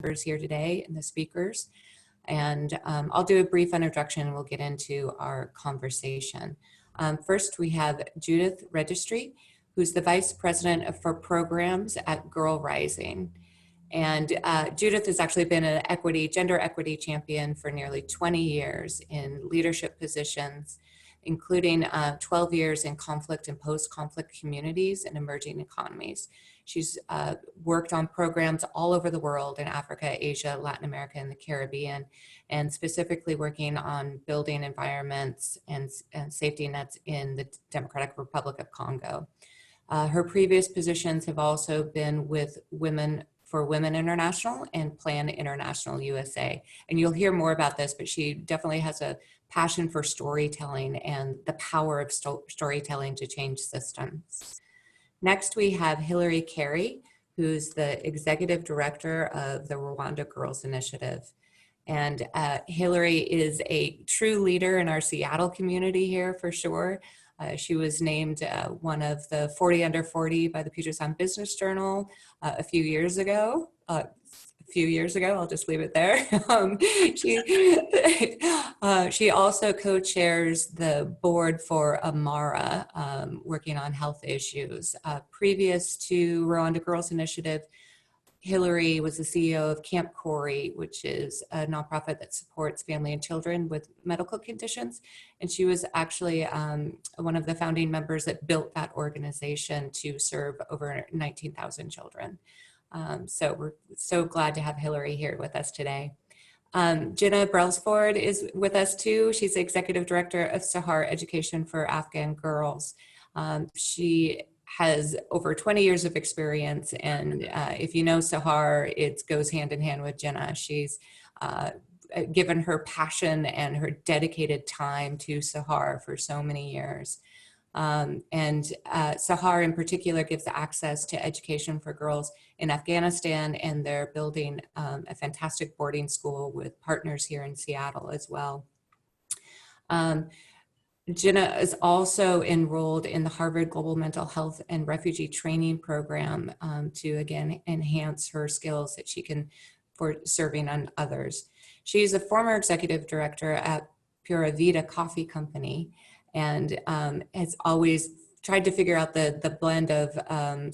members here today and the speakers. And I'll do a brief introduction and we'll get into our conversation. First, we have Judithe Registre, who's the Vice President for Programs at Girl Rising. And Judithe has actually been an gender equity champion for nearly 20 years in leadership positions, including 12 years in conflict and post-conflict communities and emerging economies. She's worked on programs all over the world in Africa, Asia, Latin America, and the Caribbean, and specifically working on building environments and safety nets in the Democratic Republic of Congo. Her previous positions have also been with Women International and Plan International USA. And you'll hear more about this, but she definitely has a passion for storytelling and the power of storytelling to change systems. Next, we have Carey, who's the Executive Director of the Rwanda Girls Initiative. And Hillary is a true leader in our Seattle community here for sure. She was named one of the 40 under 40 by the Puget Sound Business Journal a few years ago. I'll just leave it there. She also co-chairs the board for Amara, working on health issues. Previous to Rwanda Girls Initiative, Hillary was the CEO of Camp Carey, which is a nonprofit that supports family and children with medical conditions. And she was actually one of the founding members that built that organization to serve over 19,000 children. So we're so glad to have Hillary here with us today. Ginna Brelsford is with us too. She's the Executive Director of Sahar Education for Afghan Girls. She has over 20 years of experience, and if you know Sahar, it goes hand in hand with Ginna. She's given her passion and her dedicated time to Sahar for so many years. Sahar in particular gives access to education for girls in Afghanistan, and they're building a fantastic boarding school with partners here in Seattle as well. Ginna is also enrolled in the Harvard Global Mental Health and Refugee Training Program to again enhance her skills that she can for serving on others. She's a former executive director at Pura Vida Coffee Company, and has always tried to figure out the blend of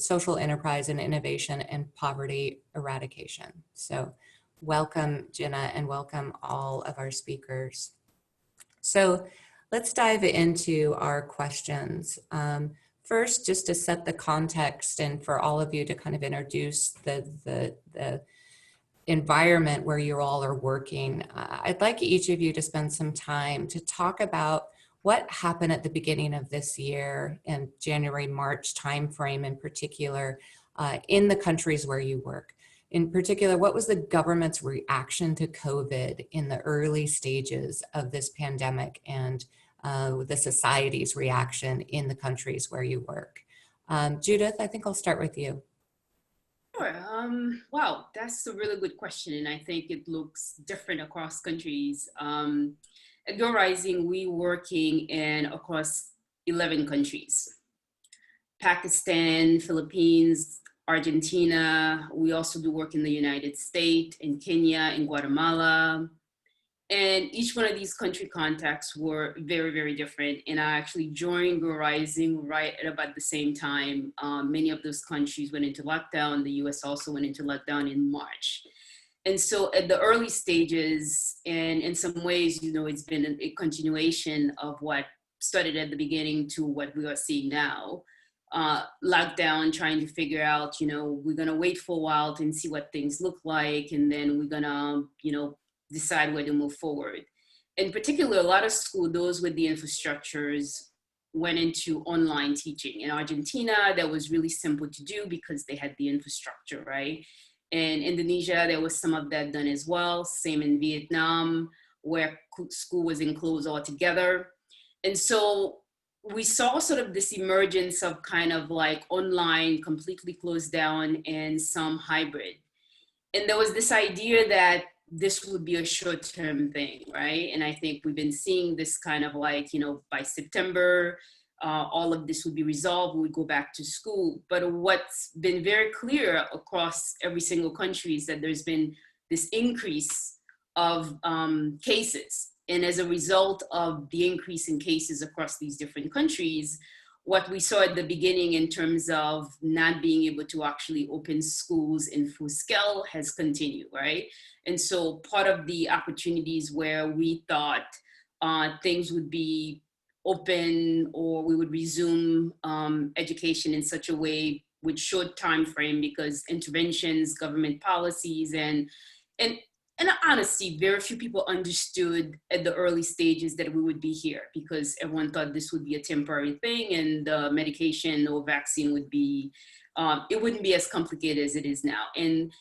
social enterprise and innovation and poverty eradication. So welcome, Ginna, and welcome all of our speakers. So let's dive into our questions. First, just to set the context and for all of you to kind of introduce the environment where you all are working, I'd like each of you to spend some time to talk about what happened at the beginning of this year in January, March timeframe in particular, in the countries where you work. In particular, what was the government's reaction to COVID in the early stages of this pandemic, and the society's reaction in the countries where you work? Judithe, I think I'll start with you. Sure. Wow, that's a really good question, and I think it looks different across countries. At Girl Rising, we working in across 11 countries: Pakistan, Philippines, Argentina. We also do work in the United States, in Kenya, in Guatemala. And each one of these country contacts were very, very different. And I actually joined Girl Rising right at about the same time. Many of those countries went into lockdown. The US also went into lockdown in March. And so at the early stages, and in some ways, you know, it's been a continuation of what started at the beginning to what we are seeing now. Lockdown, trying to figure out, you know, we're gonna wait for a while and see what things look like, and then we're gonna, you know, decide where to move forward. In particular, a lot of schools, those with the infrastructures, went into online teaching. In Argentina, that was really simple to do because they had the infrastructure, right? In Indonesia, there was some of that done as well. Same in Vietnam, where school was enclosed altogether. And so we saw sort of this emergence of kind of like online, completely closed down, and some hybrid. And there was this idea that this would be a short-term thing, right? And I think we've been seeing this kind of like, you know, by September, all of this would be resolved, we would go back to school. But what's been very clear across every single country is that there's been this increase of cases. And as a result of the increase in cases across these different countries, what we saw at the beginning in terms of not being able to actually open schools in full scale has continued, right? And so part of the opportunities where we thought things would be open or we would resume education in such a way with short time frame, because interventions, government policies, and honestly, very few people understood at the early stages that we would be here, because everyone thought this would be a temporary thing and medication or vaccine would be, it wouldn't be as complicated as it is now. And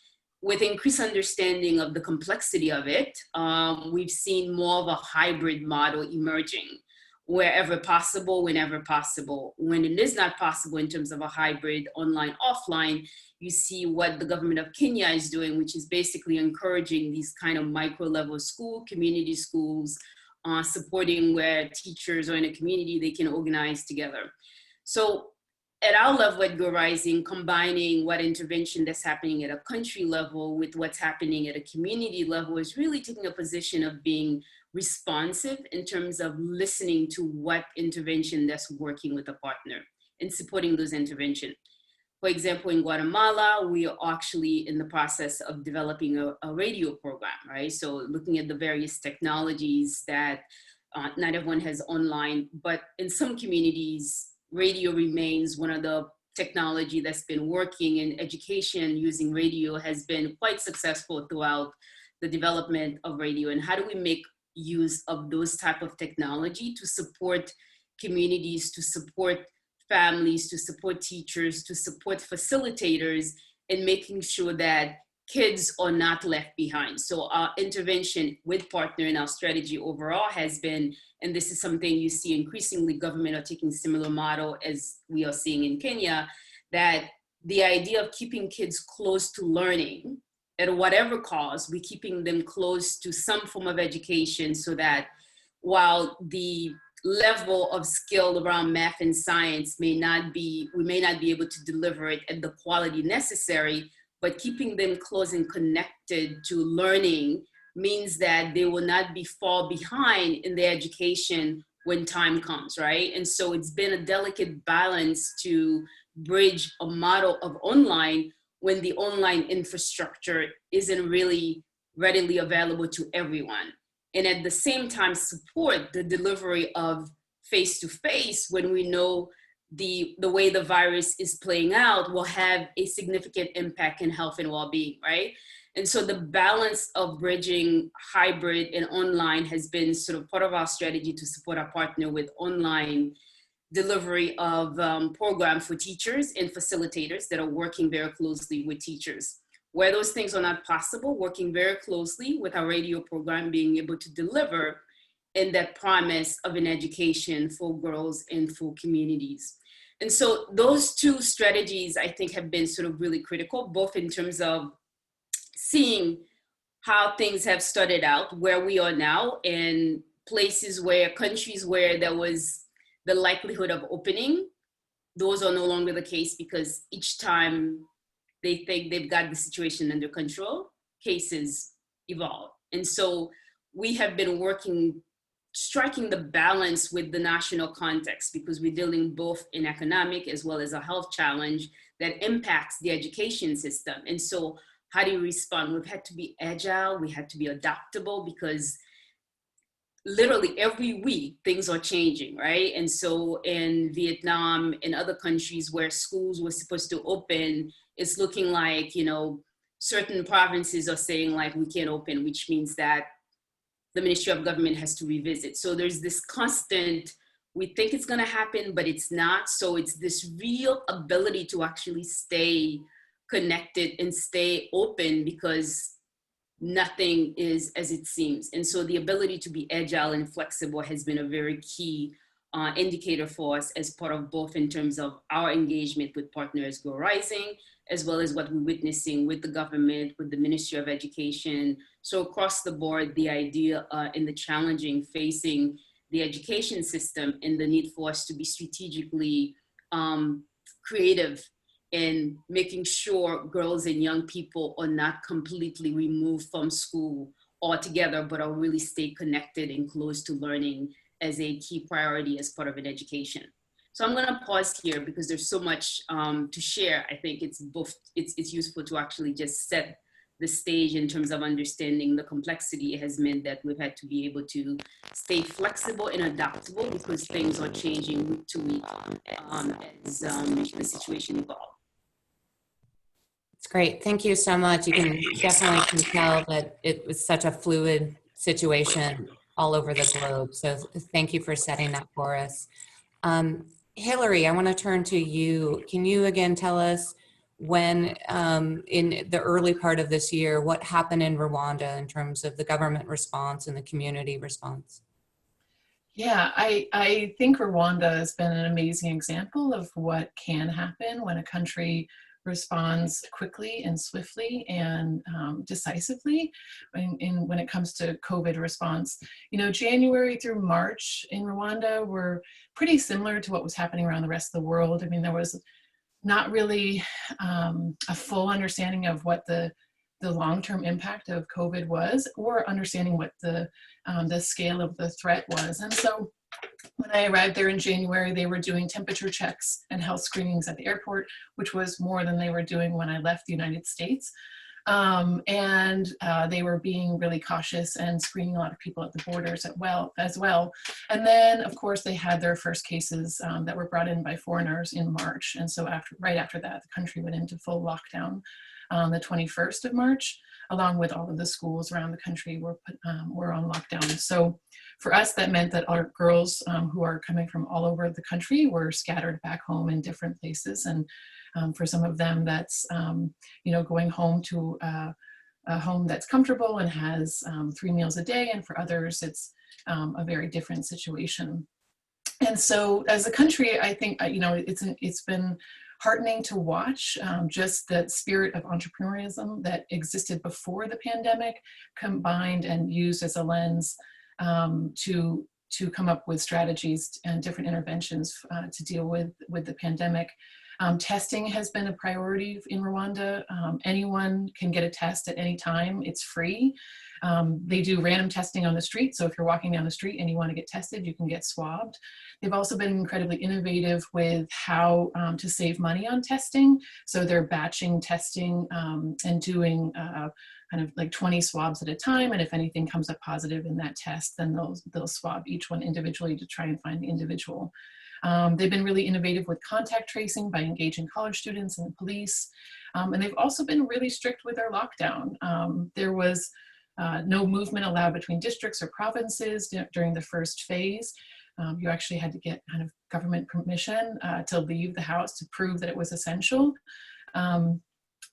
with increased understanding of the complexity of it, we've seen more of a hybrid model emerging, wherever possible, whenever possible. When it is not possible in terms of a hybrid online, offline, you see what the government of Kenya is doing, which is basically encouraging these kind of micro level school, community schools, supporting where teachers are in a community, they can organize together. So at our level at Go Rising, combining what intervention that's happening at a country level with what's happening at a community level is really taking a position of being responsive in terms of listening to what intervention that's working with a partner and supporting those interventions. For example, in Guatemala, we are actually in the process of developing a radio program, right? So looking at the various technologies that not everyone has online, but in some communities, radio remains one of the technology that's been working, in education using radio has been quite successful throughout the development of radio. And how do we make use of those type of technology to support communities, to support families, to support teachers, to support facilitators, and making sure that kids are not left behind. So our intervention with partner in our strategy overall has been, and this is something you see increasingly government are taking similar model as we are seeing in Kenya, that the idea of keeping kids close to learning at whatever cost, we're keeping them close to some form of education, so that while the level of skill around math and science we may not be able to deliver it at the quality necessary, but keeping them close and connected to learning means that they will not be far behind in their education when time comes, right? And so it's been a delicate balance to bridge a model of online when the online infrastructure isn't really readily available to everyone. And at the same time, support the delivery of face-to-face when we know the way the virus is playing out will have a significant impact in health and well-being, right? And so the balance of bridging hybrid and online has been sort of part of our strategy to support our partner with online delivery of programs for teachers and facilitators that are working very closely with teachers. Where those things are not possible, working very closely with our radio program, being able to deliver in that promise of an education for girls and for communities. And so those two strategies, I think, have been sort of really critical, both in terms of seeing how things have started out, where we are now, and countries where there was the likelihood of opening, those are no longer the case, because each time they think they've got the situation under control, cases evolve. And so we have been striking the balance with the national context, because we're dealing both in economic as well as a health challenge that impacts the education system. And so how do you respond? We've had to be agile, we had to be adaptable, because literally every week things are changing, right? And so in Vietnam and other countries where schools were supposed to open, it's looking like, certain provinces are saying like, we can't open, which means that the Ministry of Government has to revisit. So there's this constant, we think it's gonna happen, but it's not. So it's this real ability to actually stay connected and stay open, because nothing is as it seems. And so the ability to be agile and flexible has been a very key indicator for us, as part of both in terms of our engagement with Partners Go Rising, as well as what we're witnessing with the government, with the Ministry of Education. So across the board, the idea and the challenging facing the education system, and the need for us to be strategically creative in making sure girls and young people are not completely removed from school altogether, but are really stay connected and close to learning as a key priority as part of an education. So I'm going to pause here because there's so much to share. I think it's useful to actually just set the stage in terms of understanding the complexity. It has meant that we've had to be able to stay flexible and adaptable because things are changing week to week as the situation evolves. It's great. Thank you so much. You can definitely tell that it was such a fluid situation all over the globe. So thank you for setting that for us. Hillary, I want to turn to you. Can you again tell us when in the early part of this year, what happened in Rwanda in terms of the government response and the community response? Yeah, I think Rwanda has been an amazing example of what can happen when a country responds quickly and swiftly and decisively when it comes to COVID response. You know, January through March in Rwanda were pretty similar to what was happening around the rest of the world. I mean, there was not really a full understanding of what the long-term impact of COVID was, or understanding what the scale of the threat was. And so when I arrived there in January, they were doing temperature checks and health screenings at the airport, which was more than they were doing when I left the United States. They were being really cautious and screening a lot of people at the borders as well. And then, of course, they had their first cases that were brought in by foreigners in March. And so right after that, the country went into full lockdown on the 21st of March, along with all of the schools around the country were on lockdown. So for us, that meant that our girls who are coming from all over the country were scattered back home in different places. And for some of them, that's going home to a home that's comfortable and has 3 meals a day. And for others, it's a very different situation. And so as a country, I think, it's been heartening to watch just the spirit of entrepreneurism that existed before the pandemic, combined and used as a lens to come up with strategies and different interventions to deal with the pandemic. Testing has been a priority in Rwanda. Anyone can get a test at any time. It's free. They do random testing on the street. So if you're walking down the street and you want to get tested, you can get swabbed. They've also been incredibly innovative with how to save money on testing. So they're batching testing and doing kind of like 20 swabs at a time. And if anything comes up positive in that test, then they'll swab each one individually to try and find the individual. They've been really innovative with contact tracing by engaging college students and the police. And they've also been really strict with their lockdown. There was no movement allowed between districts or provinces during the first phase. You actually had to get kind of government permission to leave the house to prove that it was essential.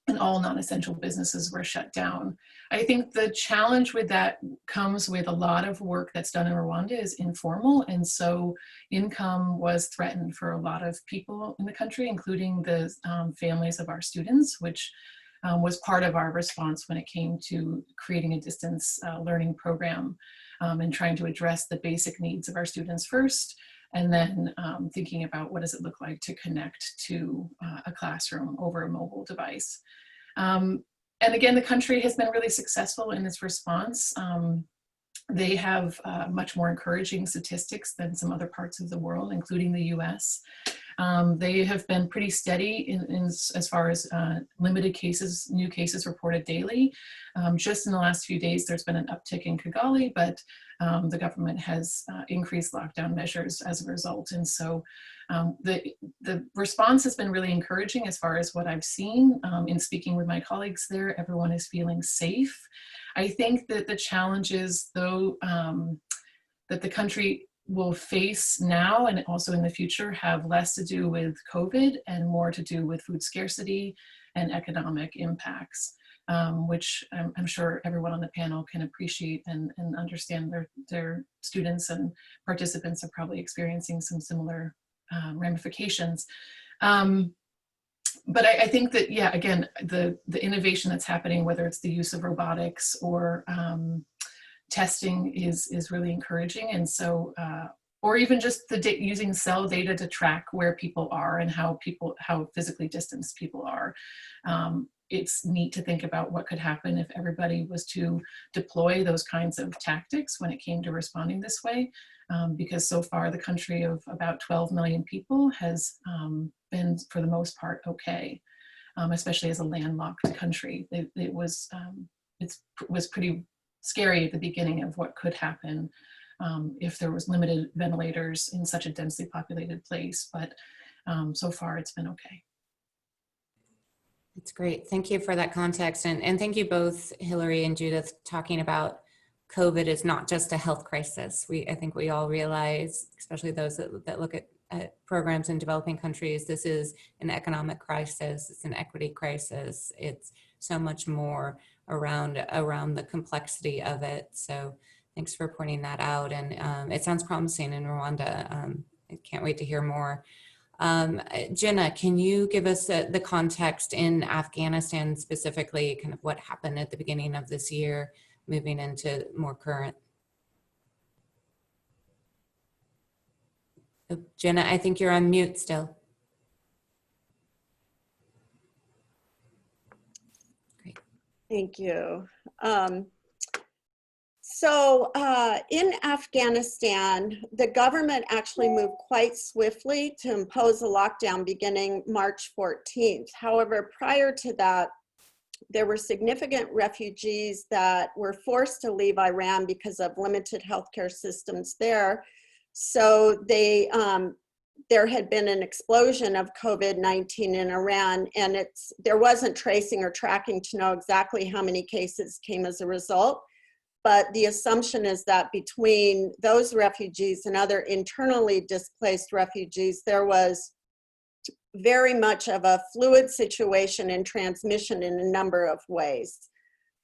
And all non-essential businesses were shut down. I think the challenge with that comes with a lot of work that's done in Rwanda is informal. And so income was threatened for a lot of people in the country, including the families of our students, which was part of our response when it came to creating a distance learning program and trying to address the basic needs of our students first, and then thinking about what does it look like to connect to a classroom over a mobile device. And again, the country has been really successful in its response. They have much more encouraging statistics than some other parts of the world, including the US. They have been pretty steady as far as limited cases, new cases reported daily. Just in the last few days, there's been an uptick in Kigali, but the government has increased lockdown measures as a result. And so the response has been really encouraging as far as what I've seen in speaking with my colleagues there. Everyone is feeling safe. I think that the challenges, though, that the country will face now and also in the future have less to do with COVID and more to do with food scarcity and economic impacts, which I'm sure everyone on the panel can appreciate and understand. Their students and participants are probably experiencing some similar ramifications. But I think that, yeah, again, the innovation that's happening, whether it's the use of robotics or testing is really encouraging. And so or even just using cell data to track where people are and how physically distanced people are. It's neat to think about what could happen if everybody was to deploy those kinds of tactics when it came to responding this way, because so far the country of about 12 million people has been, for the most part, okay, especially as a landlocked country. It was pretty scary at the beginning of what could happen if there was limited ventilators in such a densely populated place, but so far it's been okay. That's great. Thank you for that context. And thank you both, Hillary and Judith, talking about COVID is not just a health crisis. I think we all realize, especially those that look at programs in developing countries, this is an economic crisis, it's an equity crisis, it's so much more around the complexity of it. So thanks for pointing that out. And it sounds promising in Rwanda. I can't wait to hear more. Ginna, can you give us the context in Afghanistan specifically, kind of what happened at the beginning of this year, moving into more current? Oh, Ginna, I think you're on mute still. Great. Thank you. In Afghanistan, the government actually moved quite swiftly to impose a lockdown beginning March 14th. However, prior to that, there were significant refugees that were forced to leave Iran because of limited healthcare systems there. So there had been an explosion of COVID-19 in Iran, and there wasn't tracing or tracking to know exactly how many cases came as a result. But the assumption is that between those refugees and other internally displaced refugees, there was very much of a fluid situation and transmission in a number of ways.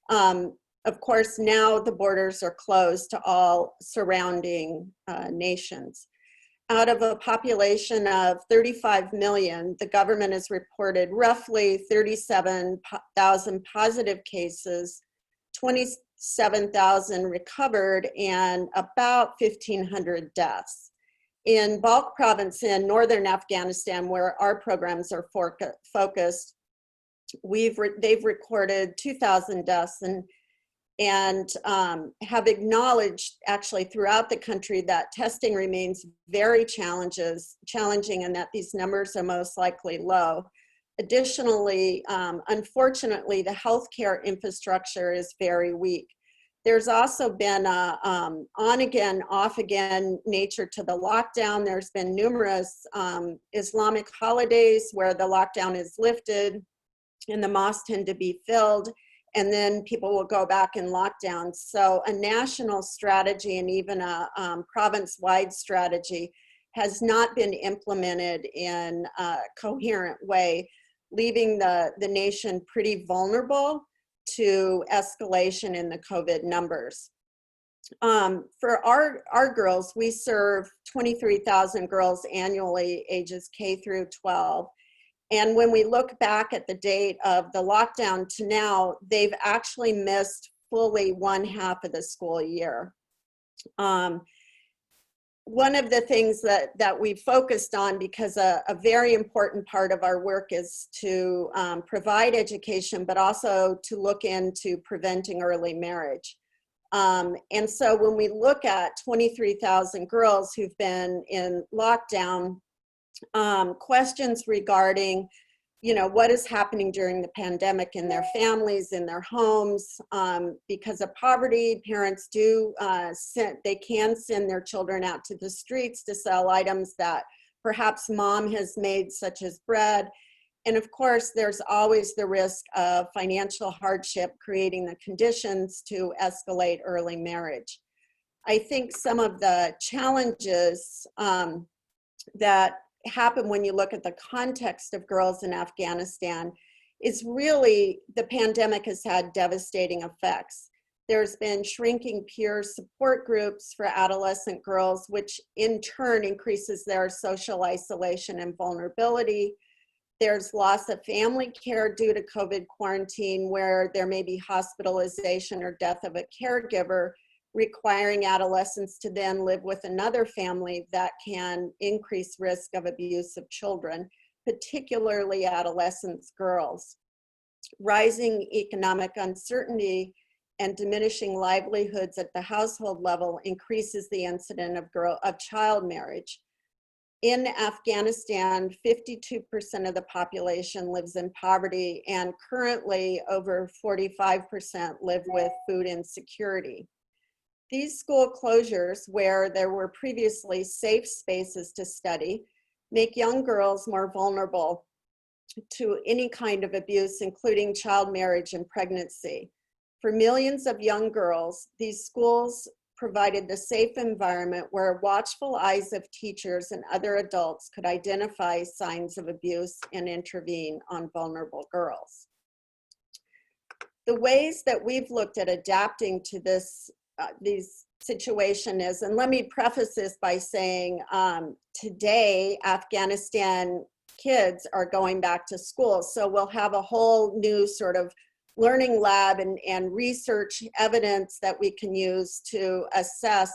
Of course, now the borders are closed to all surrounding nations. Out of a population of 35 million, the government has reported roughly 37,000 positive cases, 27,000 recovered, and about 1,500 deaths. In Balkh province in northern Afghanistan, where our programs are focused, they've recorded 2,000 deaths and have acknowledged actually throughout the country that testing remains very challenging and that these numbers are most likely low. Additionally, unfortunately, the healthcare infrastructure is very weak. There's also been a on-again, off-again nature to the lockdown. There's been numerous Islamic holidays where the lockdown is lifted and the mosques tend to be filled, and then people will go back in lockdown. So a national strategy and even a province-wide strategy has not been implemented in a coherent way, leaving the nation pretty vulnerable to escalation in the COVID numbers. For our girls, we serve 23,000 girls annually, ages K through 12. And when we look back at the date of the lockdown to now, they've actually missed fully one half of the school year. One of the things that we focused on, because a very important part of our work is to provide education, but also to look into preventing early marriage. And so when we look at 23,000 girls who've been in lockdown, questions regarding, what is happening during the pandemic in their families, in their homes. Because of poverty, parents they can send their children out to the streets to sell items that perhaps mom has made, such as bread. And of course, there's always the risk of financial hardship creating the conditions to escalate early marriage. I think some of the challenges that happen when you look at the context of girls in Afghanistan is really the pandemic has had devastating effects. There's been shrinking peer support groups for adolescent girls, which in turn increases their social isolation and vulnerability. There's loss of family care due to COVID quarantine, where there may be hospitalization or death of a caregiver, requiring adolescents to then live with another family that can increase risk of abuse of children, particularly adolescents, girls. Rising economic uncertainty and diminishing livelihoods at the household level increases the incidence of child marriage. In Afghanistan, 52% of the population lives in poverty, and currently over 45% live with food insecurity. These school closures, where there were previously safe spaces to study, make young girls more vulnerable to any kind of abuse, including child marriage and pregnancy. For millions of young girls, these schools provided the safe environment where watchful eyes of teachers and other adults could identify signs of abuse and intervene on vulnerable girls. The ways that we've looked at adapting to this situation is, and let me preface this by saying today Afghanistan kids are going back to school, so we'll have a whole new sort of learning lab and research evidence that we can use to assess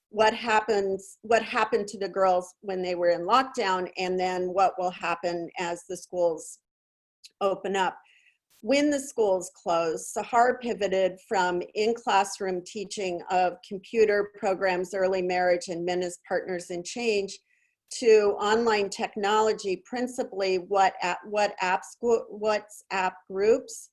what happened to the girls when they were in lockdown, and then what will happen as the schools open up. When the schools closed, Sahar pivoted from in-classroom teaching of computer programs, early marriage, and men as partners in change to online technology, principally WhatsApp groups.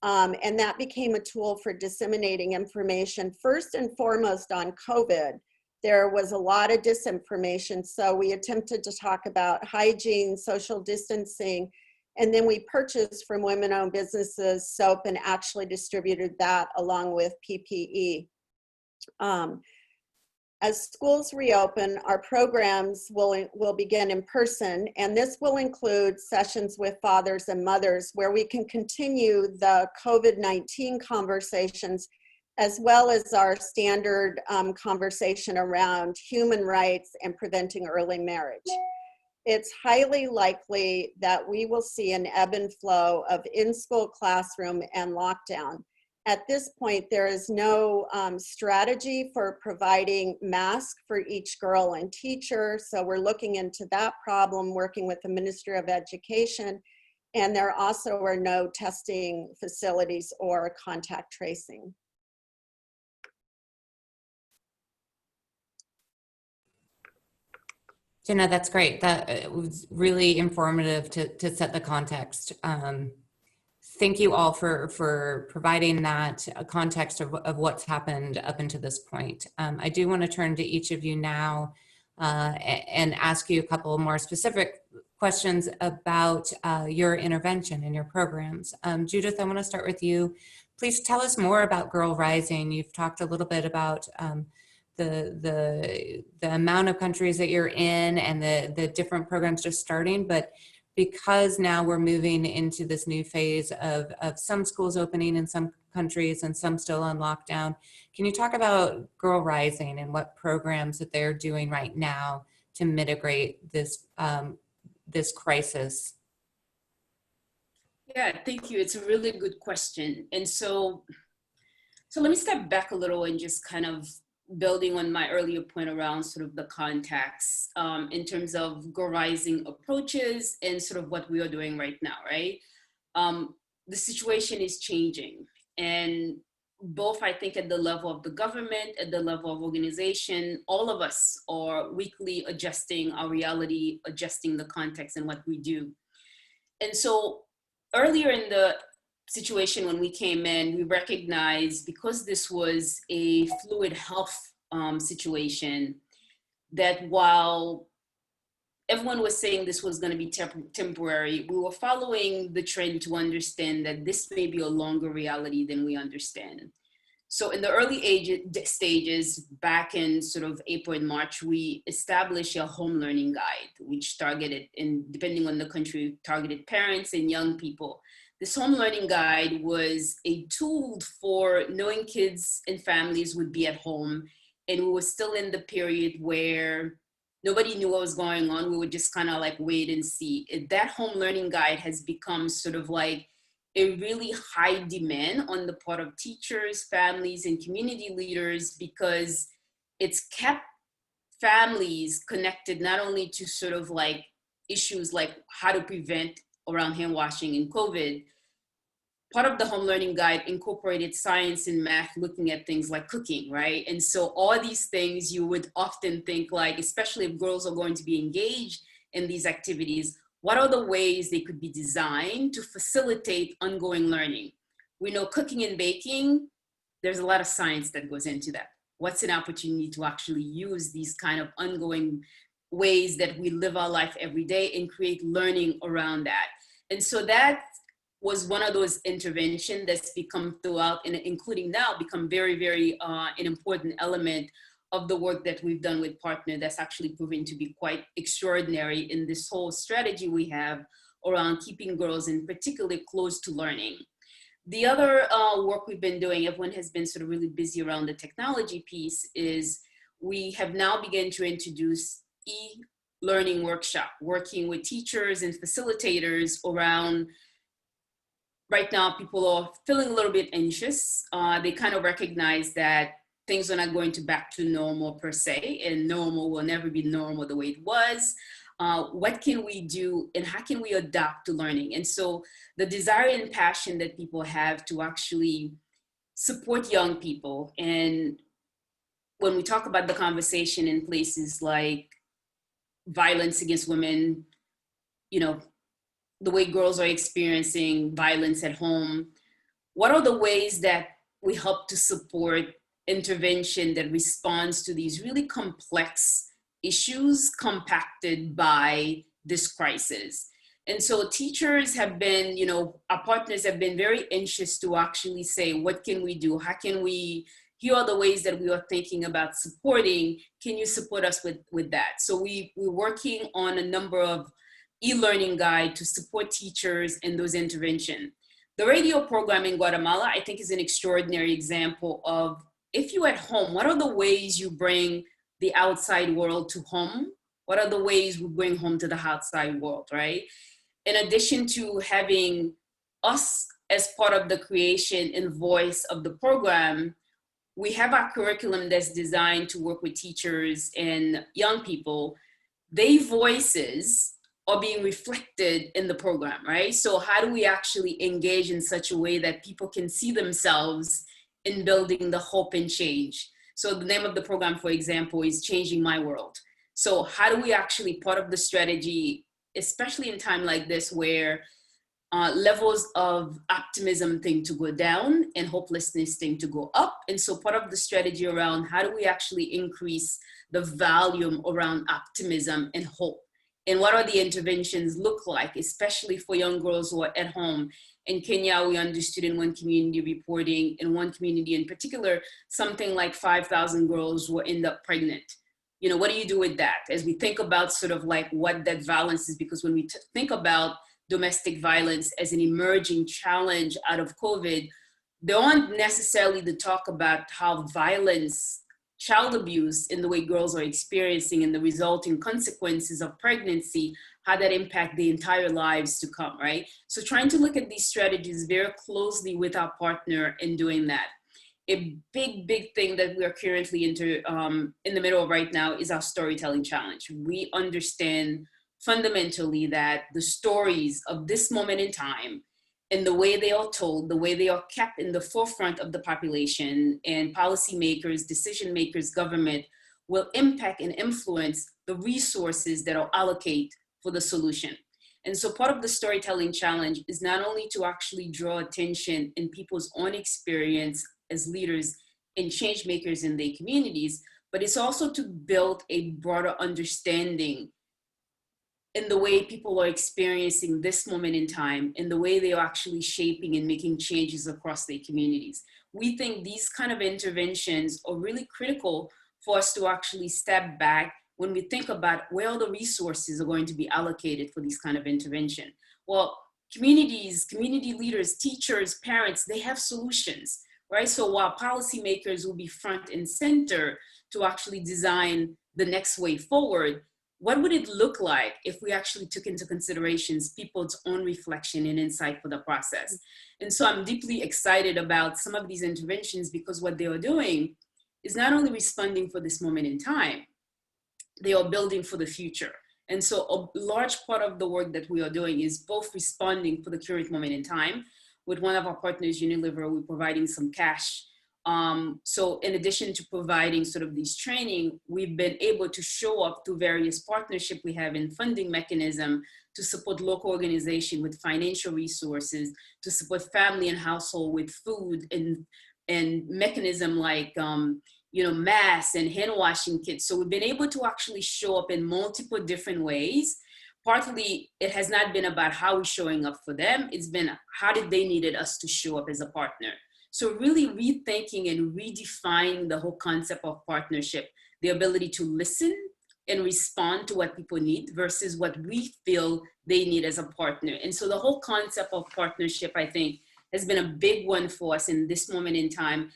And that became a tool for disseminating information, first and foremost on COVID. There was a lot of disinformation, so we attempted to talk about hygiene, social distancing, and then we purchased from women-owned businesses soap and actually distributed that along with PPE. As schools reopen, our programs will begin in person, and this will include sessions with fathers and mothers where we can continue the COVID-19 conversations, as well as our standard conversation around human rights and preventing early marriage. It's highly likely that we will see an ebb and flow of in-school classroom and lockdown. At this point, there is no strategy for providing masks for each girl and teacher, so we're looking into that problem, working with the Ministry of Education, and there also are no testing facilities or contact tracing. Ginna, that's great. That was really informative to set the context. Thank you all for providing that context of what's happened up until this point. I do want to turn to each of you now and ask you a couple more specific questions about your intervention and your programs. Judith, I want to start with you. Please tell us more about Girl Rising. You've talked a little bit about the amount of countries that you're in and the different programs just starting, but because now we're moving into this new phase of some schools opening in some countries and some still on lockdown, can you talk about Girl Rising and what programs that they're doing right now to mitigate this this crisis? Yeah, thank you. It's a really good question. And so let me step back a little and just kind of building on my earlier point around sort of the context in terms of Girl Rising approaches and sort of what we are doing right now, right? The situation is changing, and both I think at the level of the government, at the level of organization, all of us are weekly adjusting our reality, adjusting the context and what we do. And so earlier in the situation when we came in, we recognized, because this was a fluid health situation, that while everyone was saying this was going to be temporary, we were following the trend to understand that this may be a longer reality than we understand. So in the early stages, back in sort of April and March, we established a home learning guide, which targeted, and depending on the country, targeted parents and young people. This home learning guide was a tool for knowing kids and families would be at home, and we were still in the period where nobody knew what was going on. We would just kind of like wait and see. That home learning guide has become sort of like a really high demand on the part of teachers, families, and community leaders, because it's kept families connected not only to sort of like issues like how to prevent around hand washing and COVID. Part of the home learning guide incorporated science and math, looking at things like cooking, right? And so all these things you would often think like, especially if girls are going to be engaged in these activities, what are the ways they could be designed to facilitate ongoing learning? We know cooking and baking, there's a lot of science that goes into that. What's an opportunity to actually use these kind of ongoing ways that we live our life every day and create learning around that? And so that was one of those interventions that's become throughout, and including now, become very, very an important element of the work that we've done with Partner that's actually proving to be quite extraordinary in this whole strategy we have around keeping girls in particular close to learning. The other work we've been doing, everyone has been sort of really busy around the technology piece, is we have now begun to introduce e-learning workshop, working with teachers and facilitators around. Right now, people are feeling a little bit anxious. They kind of recognize that things are not going to back to normal per se, and normal will never be normal the way it was. What can we do and how can we adapt to learning? And so the desire and passion that people have to actually support young people. And when we talk about the conversation in places like violence against women, you know, the way girls are experiencing violence at home, what are the ways that we help to support intervention that responds to these really complex issues compacted by this crisis? And so teachers have been, you know, our partners have been very anxious to actually say, what can we do? How can we, here are the ways that we are thinking about supporting. Can you support us with that? So we're working on a number of e-learning guide to support teachers in those interventions. The radio program in Guatemala, I think, is an extraordinary example of, if you're at home, what are the ways you bring the outside world to home? What are the ways we bring home to the outside world, right? In addition to having us as part of the creation and voice of the program, we have our curriculum that's designed to work with teachers and young people. Their voices are being reflected in the program, right? So how do we actually engage in such a way that people can see themselves in building the hope and change? So the name of the program, for example, is Changing My World. So how do we actually, part of the strategy, especially in time like this where levels of optimism tend to go down and hopelessness tend to go up. And so part of the strategy around how do we actually increase the volume around optimism and hope? And what are the interventions look like, especially for young girls who are at home? In Kenya, we understood in one community reporting, in one community in particular, something like 5,000 girls will end up pregnant. You know, what do you do with that? As we think about sort of like what that violence is, because when we think about domestic violence as an emerging challenge out of COVID, there aren't necessarily the talk about how violence, child abuse in the way girls are experiencing and the resulting consequences of pregnancy, how that impact the entire lives to come, right? So trying to look at these strategies very closely with our partner in doing that. A big thing that we are currently in the middle of right now is our storytelling challenge. We understand fundamentally that the stories of this moment in time and the way they are told, the way they are kept in the forefront of the population and policymakers, decision makers, government will impact and influence the resources that are allocated for the solution. And so part of the storytelling challenge is not only to actually draw attention in people's own experience as leaders and change makers in their communities, but it's also to build a broader understanding in the way people are experiencing this moment in time, in the way they are actually shaping and making changes across their communities. We think these kind of interventions are really critical for us to actually step back when we think about where all the resources are going to be allocated for these kind of intervention. Well, communities, community leaders, teachers, parents, they have solutions, right? So while policymakers will be front and center to actually design the next way forward, what would it look like if we actually took into considerations people's own reflection and insight for the process? And so I'm deeply excited about some of these interventions, because what they are doing is not only responding for this moment in time, they are building for the future. And so a large part of the work that we are doing is both responding for the current moment in time. With one of our partners, Unilever, we're providing some cash. So in addition to providing sort of these training, we've been able to show up through various partnerships we have in funding mechanism to support local organization with financial resources, to support family and household with food and mechanism like masks and hand washing kits. So we've been able to actually show up in multiple different ways. Partly, it has not been about how we're showing up for them. It's been how did they needed us to show up as a partner. So really rethinking and redefining the whole concept of partnership, the ability to listen and respond to what people need versus what we feel they need as a partner. And so the whole concept of partnership, I think, has been a big one for us in this moment in time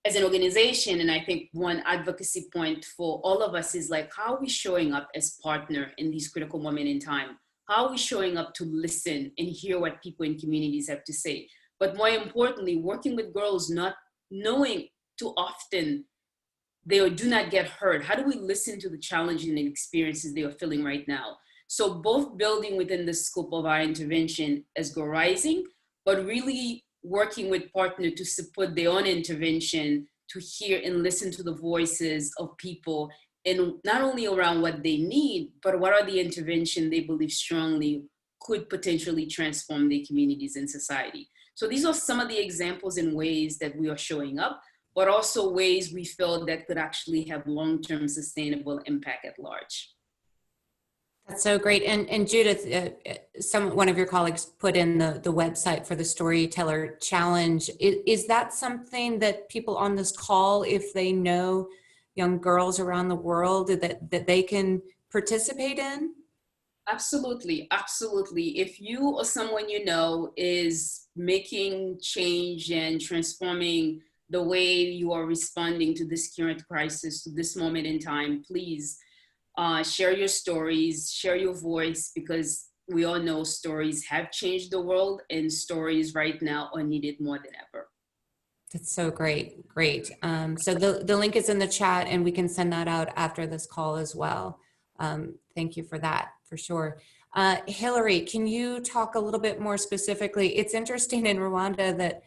as an organization. And I think one advocacy point for all of us is like, how are we showing up as partner in these critical moments in time? How are we showing up to listen and hear what people in communities have to say? But more importantly, working with girls, not knowing too often they do not get heard. How do we listen to the challenges and experiences they are feeling right now? So both building within the scope of our intervention as Go Rising, but really working with partners to support their own intervention, to hear and listen to the voices of people, and not only around what they need, but what are the interventions they believe strongly could potentially transform their communities and society. So these are some of the examples and ways that we are showing up, but also ways we feel that could actually have long-term sustainable impact at large. That's so great. And Judith, one of your colleagues put in the website for the Storyteller Challenge. Is that something that people on this call, if they know young girls around the world, that they can participate in? Absolutely, absolutely. If you or someone you know is making change and transforming the way you are responding to this current crisis, to this moment in time, please share your stories, share your voice, because we all know stories have changed the world, and stories right now are needed more than ever. That's so great. Great. So the link is in the chat, and we can send that out after this call as well. Thank you for that, for sure. Hillary, can you talk a little bit more specifically? It's interesting in Rwanda that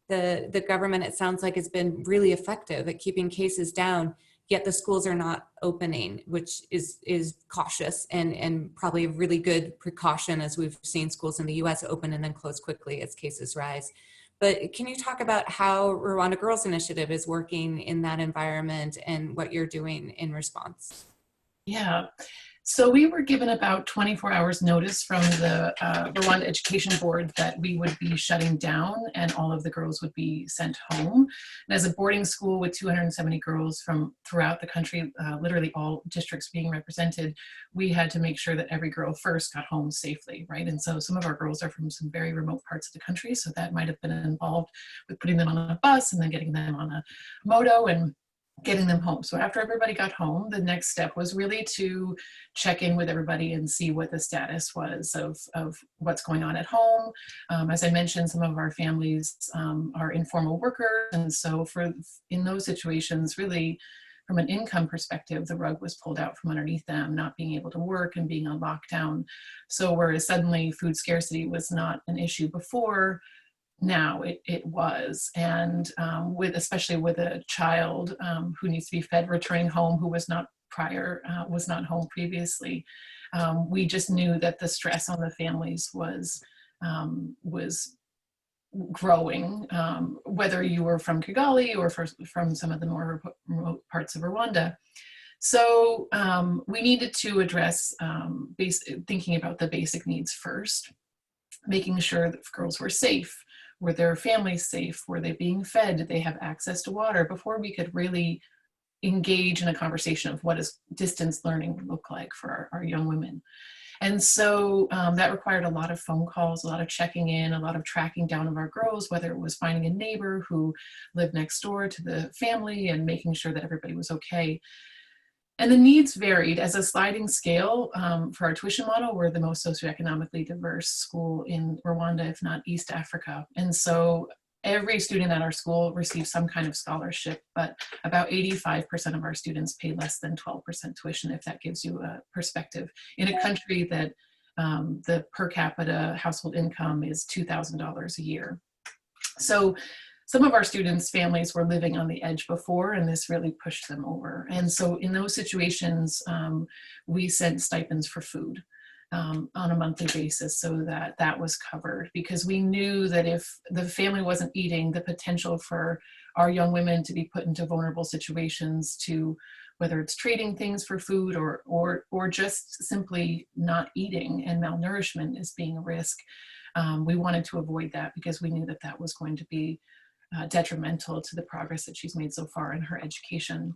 the government, it sounds like, has been really effective at keeping cases down, yet the schools are not opening, which is cautious and probably a really good precaution, as we've seen schools in the US open and then close quickly as cases rise. But can you talk about how Rwanda Girls Initiative is working in that environment and what you're doing in response? Yeah. So we were given about 24 hours notice from the Rwanda Education Board that we would be shutting down and all of the girls would be sent home. And as a boarding school with 270 girls from throughout the country, literally all districts being represented, we had to make sure that every girl first got home safely, right? And so some of our girls are from some very remote parts of the country, so that might have been involved with putting them on a bus and then getting them on a moto and getting them home. So after everybody got home, the next step was really to check in with everybody and see what the status was of what's going on at home. As I mentioned, some of our families are informal workers. And so in those situations, really from an income perspective, the rug was pulled out from underneath them, not being able to work and being on lockdown. So whereas suddenly food scarcity was not an issue before, now it was. And especially with a child who needs to be fed returning home, who was not home previously, we just knew that the stress on the families was growing, whether you were from Kigali or from some of the more remote parts of Rwanda. So we needed to address thinking about the basic needs first, making sure that girls were safe. Were their families safe? Were they being fed? Did they have access to water? Before we could really engage in a conversation of what does distance learning look like for our young women. And so that required a lot of phone calls, a lot of checking in, a lot of tracking down of our girls, whether it was finding a neighbor who lived next door to the family and making sure that everybody was okay. And the needs varied as a sliding scale for our tuition model. We're the most socioeconomically diverse school in Rwanda, if not East Africa. And so every student at our school receives some kind of scholarship, but about 85% of our students pay less than 12% tuition, if that gives you a perspective. In a country that the per capita household income is $2,000 a year. So some of our students' families were living on the edge before, and this really pushed them over. And so in those situations, we sent stipends for food on a monthly basis so that that was covered, because we knew that if the family wasn't eating, the potential for our young women to be put into vulnerable situations, to whether it's trading things for food or just simply not eating, and malnourishment as being a risk. We wanted to avoid that because we knew that that was going to be detrimental to the progress that she's made so far in her education.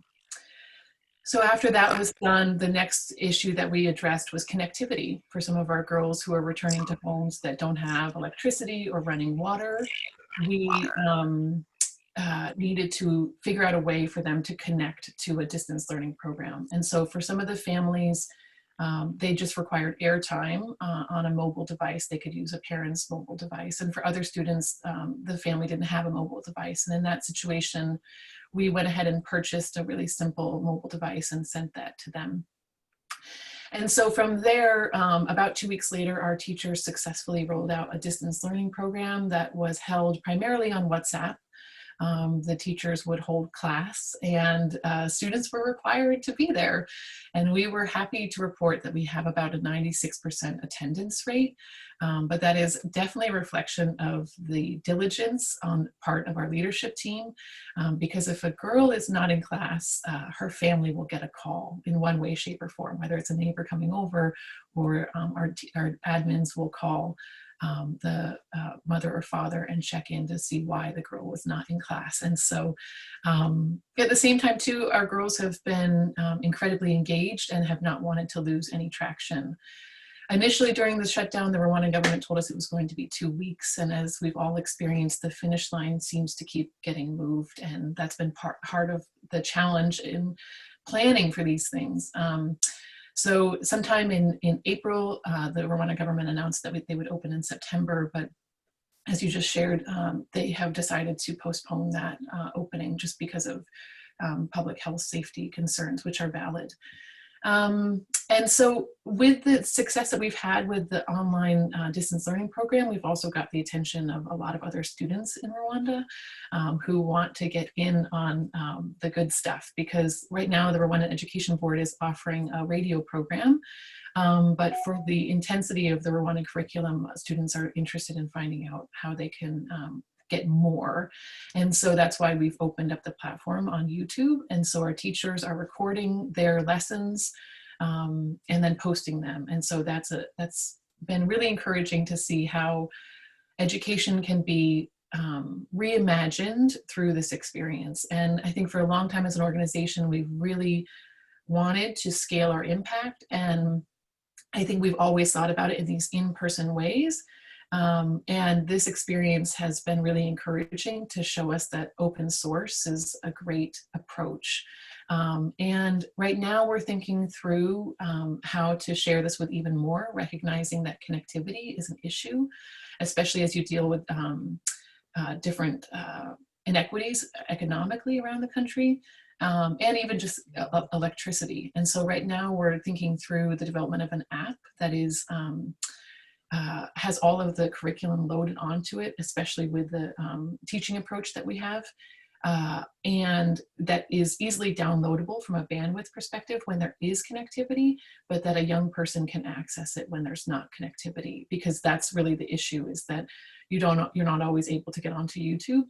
So after that was done, the next issue that we addressed was connectivity for some of our girls who are returning to homes that don't have electricity or running water. We needed to figure out a way for them to connect to a distance learning program. And so for some of the families, they just required airtime on a mobile device. They could use a parent's mobile device. And for other students, the family didn't have a mobile device. And in that situation, we went ahead and purchased a really simple mobile device and sent that to them. And so from there, about 2 weeks later, our teachers successfully rolled out a distance learning program that was held primarily on WhatsApp. The teachers would hold class, and students were required to be there. And we were happy to report that we have about a 96% attendance rate, but that is definitely a reflection of the diligence on part of our leadership team, because if a girl is not in class, her family will get a call in one way, shape, or form, whether it's a neighbor coming over or our admins will call the mother or father and check in to see why the girl was not in class. And so at the same time too, our girls have been incredibly engaged and have not wanted to lose any traction. Initially during the shutdown, the Rwandan government told us it was going to be 2 weeks. And as we've all experienced, the finish line seems to keep getting moved. And that's been part of the challenge in planning for these things. So sometime in April, the Rwanda government announced that they would open in September, but as you just shared, they have decided to postpone that opening just because of public health safety concerns, which are valid. And so with the success that we've had with the online distance learning program, we've also got the attention of a lot of other students in Rwanda who want to get in on the good stuff, because right now the Rwandan Education Board is offering a radio program, but for the intensity of the Rwandan curriculum, students are interested in finding out how they can get more. And so that's why we've opened up the platform on YouTube. And so our teachers are recording their lessons and then posting them. And so that's been really encouraging to see how education can be reimagined through this experience. And I think for a long time as an organization, we've really wanted to scale our impact. And I think we've always thought about it in these in-person ways. And this experience has been really encouraging to show us that open source is a great approach. And right now we're thinking through how to share this with even more, recognizing that connectivity is an issue, especially as you deal with different inequities economically around the country. And even just electricity. And so right now we're thinking through the development of an app that is has all of the curriculum loaded onto it, especially with the teaching approach that we have, and that is easily downloadable from a bandwidth perspective when there is connectivity, but that a young person can access it when there's not connectivity, because that's really the issue, is that you're not always able to get onto YouTube.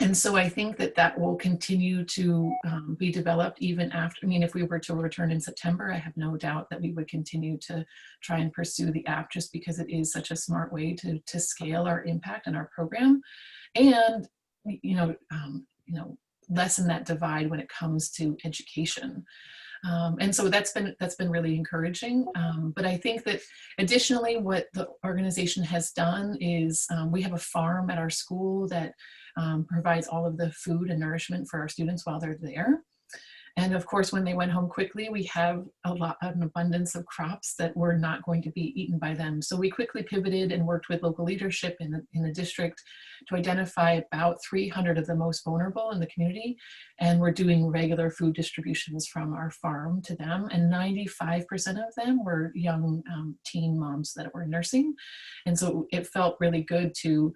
And so I think that that will continue to be developed even after, if we were to return in September, I have no doubt that we would continue to try and pursue the app, just because it is such a smart way to scale our impact and our program, and lessen that divide when it comes to education. And so that's been really encouraging. But I think that additionally, what the organization has done is we have a farm at our school that provides all of the food and nourishment for our students while they're there. And of course, when they went home quickly, we have an abundance of crops that were not going to be eaten by them. So we quickly pivoted and worked with local leadership in the district to identify about 300 of the most vulnerable in the community. And we're doing regular food distributions from our farm to them. And 95% of them were young teen moms that were nursing. And so it felt really good to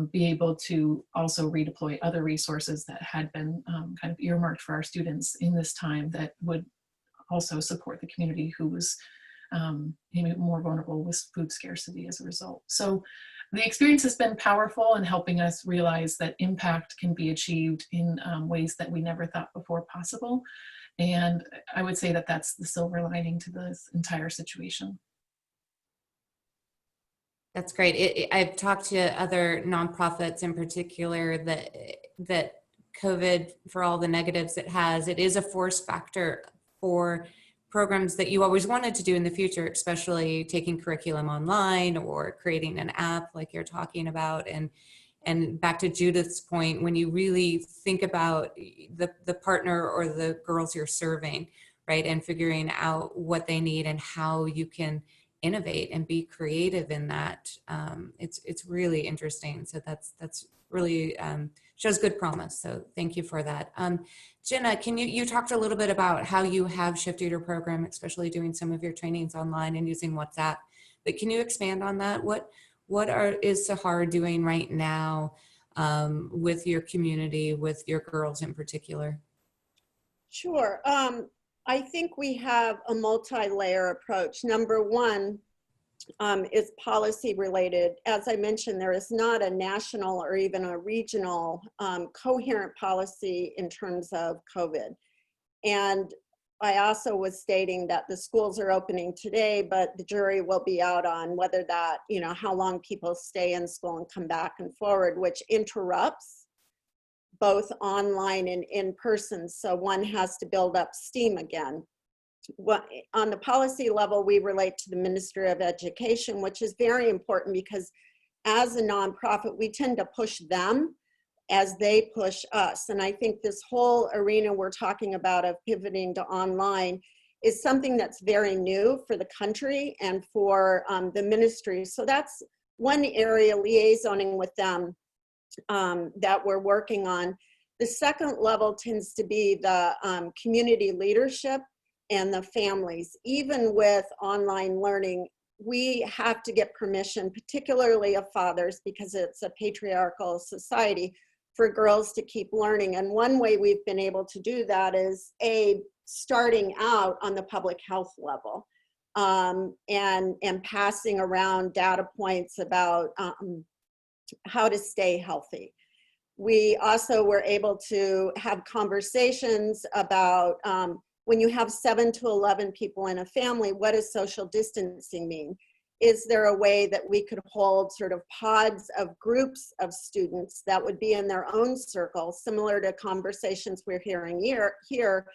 be able to also redeploy other resources that had been kind of earmarked for our students in this time that would also support the community who was maybe more vulnerable with food scarcity as a result. So the experience has been powerful in helping us realize that impact can be achieved in ways that we never thought before possible. And I would say that that's the silver lining to this entire situation. That's great. I've talked to other nonprofits in particular that COVID, for all the negatives it has, it is a force factor for programs that you always wanted to do in the future, especially taking curriculum online or creating an app like you're talking about. And back to Judith's point, when you really think about the partner or the girls you're serving, right, and figuring out what they need and how you can innovate and be creative in that, it's really interesting. So that's really shows good promise. So thank you for that. Ginna, can you talked a little bit about how you have shifted your program, especially doing some of your trainings online and using WhatsApp, but can you expand on that? What is Sahar doing right now with your community, with your girls in particular? Sure. I think we have a multi-layer approach. Number one is policy related. As I mentioned, there is not a national or even a regional coherent policy in terms of COVID. And I also was stating that the schools are opening today, but the jury will be out on whether that, how long people stay in school and come back and forward, which interrupts both online and in person. So one has to build up steam again. On the policy level, we relate to the Ministry of Education, which is very important because as a nonprofit, we tend to push them as they push us. And I think this whole arena we're talking about of pivoting to online is something that's very new for the country and for the ministry. So that's one area, liaisoning with them, that we're working on. The second level tends to be the community leadership and the families. Even with online learning, we have to get permission, particularly of fathers, because it's a patriarchal society, for girls to keep learning. And one way we've been able to do that is starting out on the public health level and passing around data points about how to stay healthy. We also were able to have conversations about when you have 7 to 11 people in a family, what does social distancing mean? Is there a way that we could hold sort of pods of groups of students that would be in their own circle, similar to conversations we're hearing here,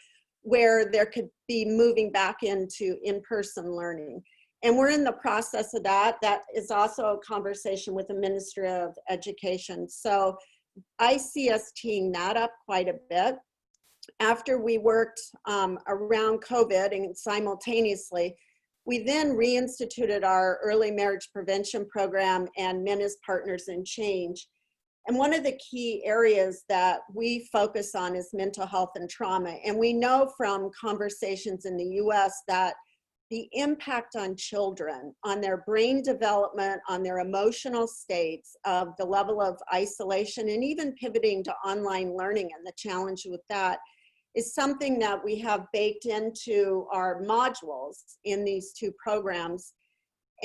where there could be moving back into in-person learning? And we're in the process of that. That is also a conversation with the Ministry of Education. So I see us teeing that up quite a bit. After we worked around COVID and simultaneously, we then reinstituted our early marriage prevention program and Men as Partners in Change. And one of the key areas that we focus on is mental health and trauma. And we know from conversations in the US that the impact on children, on their brain development, on their emotional states, of the level of isolation, and even pivoting to online learning and the challenge with that, is something that we have baked into our modules in these two programs.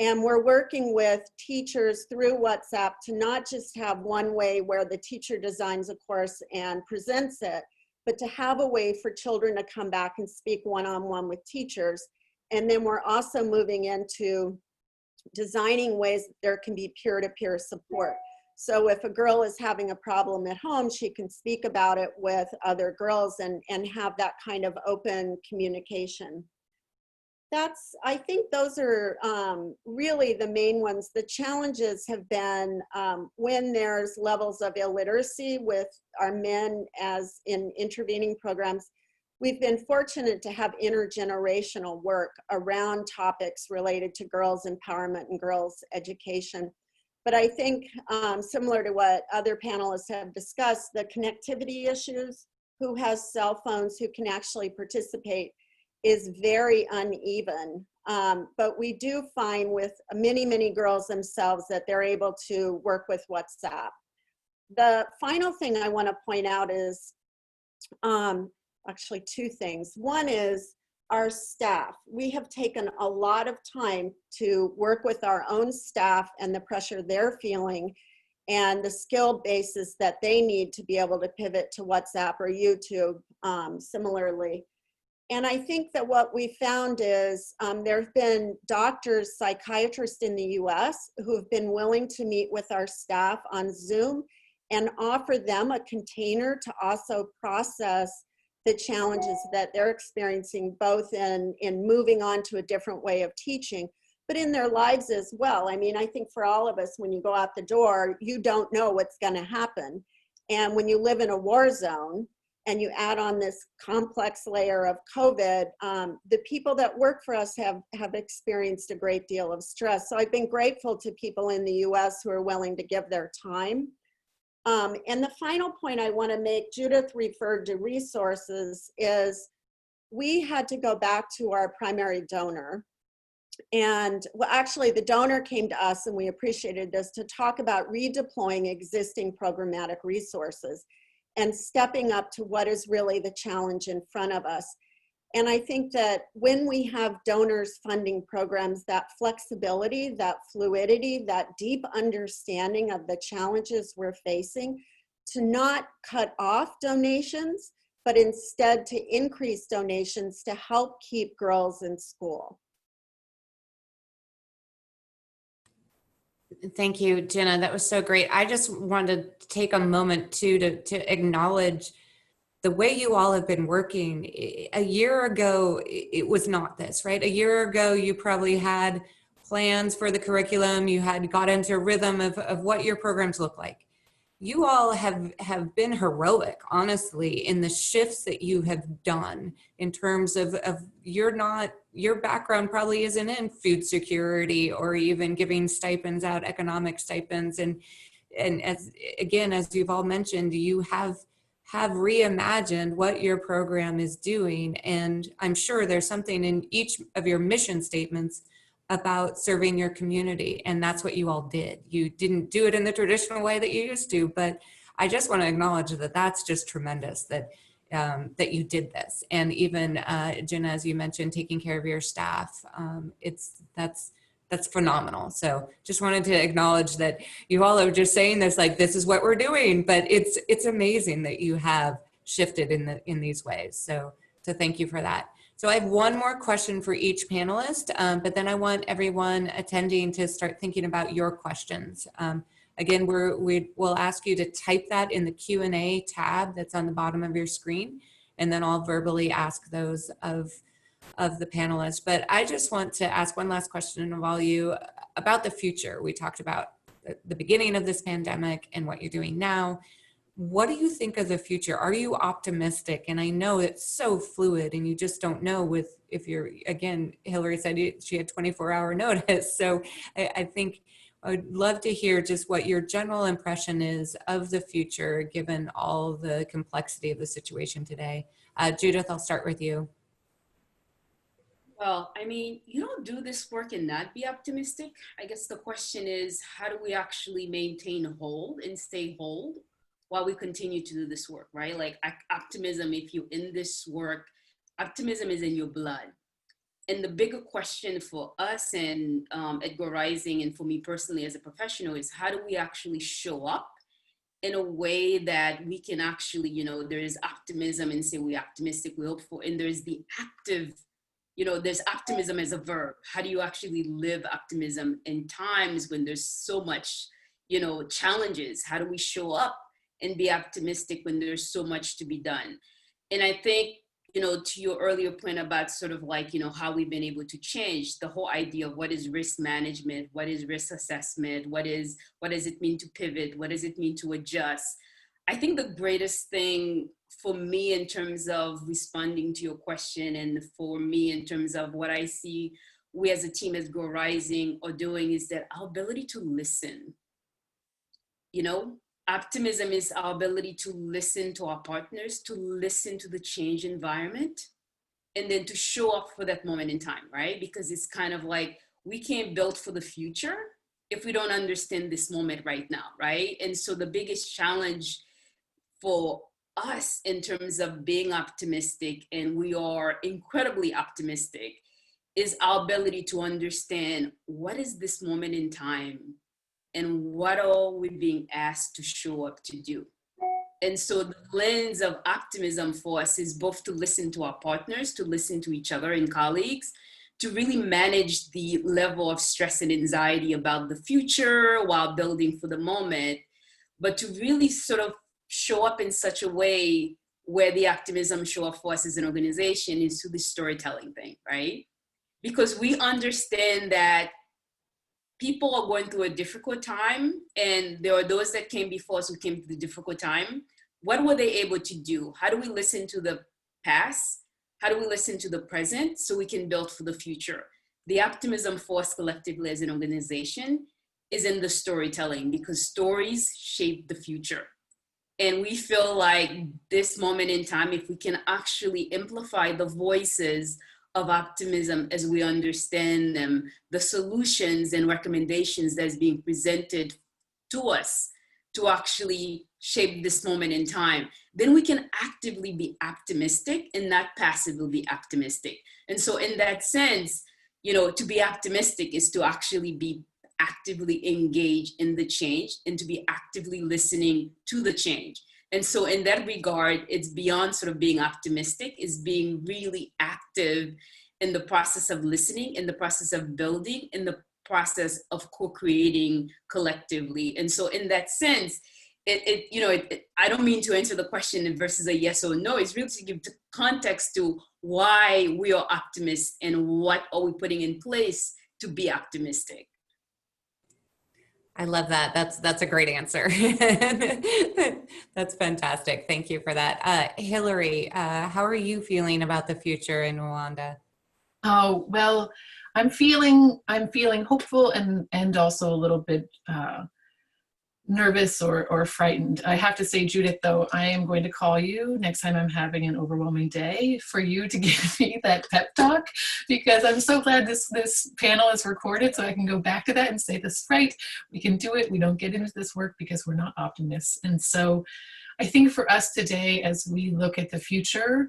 And we're working with teachers through WhatsApp to not just have one way where the teacher designs a course and presents it, but to have a way for children to come back and speak one-on-one with teachers. And then we're also moving into designing ways that there can be peer-to-peer support. So if a girl is having a problem at home, she can speak about it with other girls and have that kind of open communication. I think those are really the main ones. The challenges have been when there's levels of illiteracy with our men as in intervening programs, we've been fortunate to have intergenerational work around topics related to girls' empowerment and girls' education. But I think similar to what other panelists have discussed, the connectivity issues, who has cell phones, who can actually participate, is very uneven. But we do find with many girls themselves that they're able to work with WhatsApp. The final thing I want to point out is actually two things. One is our staff. We have taken a lot of time to work with our own staff and the pressure they're feeling and the skill basis that they need to be able to pivot to WhatsApp or YouTube similarly. And I think that what we found is there have been doctors, psychiatrists in the US who have been willing to meet with our staff on Zoom and offer them a container to also process the challenges that they're experiencing, both in moving on to a different way of teaching, but in their lives as well. I mean, I think for all of us, when you go out the door, you don't know what's going to happen. And when you live in a war zone and you add on this complex layer of COVID, the people that work for us have experienced a great deal of stress. So I've been grateful to people in the US who are willing to give their time. And the final point I want to make, Judith referred to resources, is we had to go back to our primary donor. And well, actually the donor came to us, and we appreciated this, to talk about redeploying existing programmatic resources and stepping up to what is really the challenge in front of us. And I think that when we have donors funding programs, that flexibility, that fluidity, that deep understanding of the challenges we're facing, to not cut off donations, but instead to increase donations to help keep girls in school. Thank you, Ginna. That was so great. I just wanted to take a moment too to acknowledge the way you all have been working. A year ago, it was not this, right? A year ago, you probably had plans for the curriculum. You had got into a rhythm of what your programs look like. You all have been heroic, honestly, in the shifts that you have done in terms of your background probably isn't in food security or even giving stipends out, economic stipends. And as you've all mentioned, you have reimagined what your program is doing. And I'm sure there's something in each of your mission statements about serving your community. And that's what you all did. You didn't do it in the traditional way that you used to, but I just want to acknowledge that that's just tremendous that you did this. And even Ginna, as you mentioned, taking care of your staff, that's phenomenal. So just wanted to acknowledge that you all are just saying this, like, this is what we're doing, but it's amazing that you have shifted in these ways. So thank you for that. So I have one more question for each panelist, but then I want everyone attending to start thinking about your questions. Again, we'll ask you to type that in the Q&A tab that's on the bottom of your screen, and then I'll verbally ask those of the panelists. But I just want to ask one last question of all you about the future. We talked about the beginning of this pandemic and what you're doing now. What do you think of the future? Are you optimistic? And I know it's so fluid and you just don't know if you're, again, Hillary said she had 24-hour notice. So I think I would love to hear just what your general impression is of the future, given all the complexity of the situation today. Judith, I'll start with you. Well, I mean, you don't do this work and not be optimistic. I guess the question is, how do we actually maintain hold and stay hold while we continue to do this work, right? Like optimism, if you're in this work, optimism is in your blood. And the bigger question for us and Edgar Rising, and for me personally as a professional, is how do we actually show up in a way that we can actually, there is optimism and say we're optimistic, we hope for, and there's the active, there's optimism as a verb. How do you actually live optimism in times when there's so much, challenges? How do we show up and be optimistic when there's so much to be done? And I think, to your earlier point about sort of like, how we've been able to change the whole idea of what is risk management, what is risk assessment, what does it mean to pivot, what does it mean to adjust? I think the greatest thing for me in terms of responding to your question, and for me in terms of what I see we as a team as Grow Rising are doing, is that our ability to listen. You know, optimism is our ability to listen to our partners, to listen to the change environment, and then to show up for that moment in time, right? Because it's kind of like, we can't build for the future if we don't understand this moment right now, right? And so the biggest challenge for us in terms of being optimistic, and we are incredibly optimistic, is our ability to understand what is this moment in time and what are we being asked to show up to do. And so the lens of optimism for us is both to listen to our partners, to listen to each other and colleagues, to really manage the level of stress and anxiety about the future while building for the moment, but to really sort of show up in such a way where the optimism show up for us as an organization is through the storytelling thing, right? Because we understand that people are going through a difficult time, and there are those that came before us who came through the difficult time. What were they able to do? How do we listen to the past? How do we listen to the present so we can build for the future? The optimism for us collectively as an organization is in the storytelling, because stories shape the future. And we feel like this moment in time, if we can actually amplify the voices of optimism as we understand them, the solutions and recommendations that's being presented to us to actually shape this moment in time, then we can actively be optimistic and not passively be optimistic. And so in that sense, you know, to be optimistic is to actually be actively engaged in the change and to be actively listening to the change. And so in that regard, it's beyond sort of being optimistic, it's being really active in the process of listening, in the process of building, in the process of co-creating collectively. And so in that sense, I don't mean to answer the question versus a yes or no. It's really to give context to why we are optimists and what are we putting in place to be optimistic. I love that. That's a great answer. That's fantastic. Thank you for that. Hillary, how are you feeling about the future in Rwanda? Oh, well, I'm feeling hopeful and also a little bit nervous or frightened. I have to say, Judith, though, I am going to call you next time I'm having an overwhelming day for you to give me that pep talk, because I'm so glad this panel is recorded so I can go back to that and say, this is right, we can do it. We don't get into this work because we're not optimists. And so I think for us today, as we look at the future,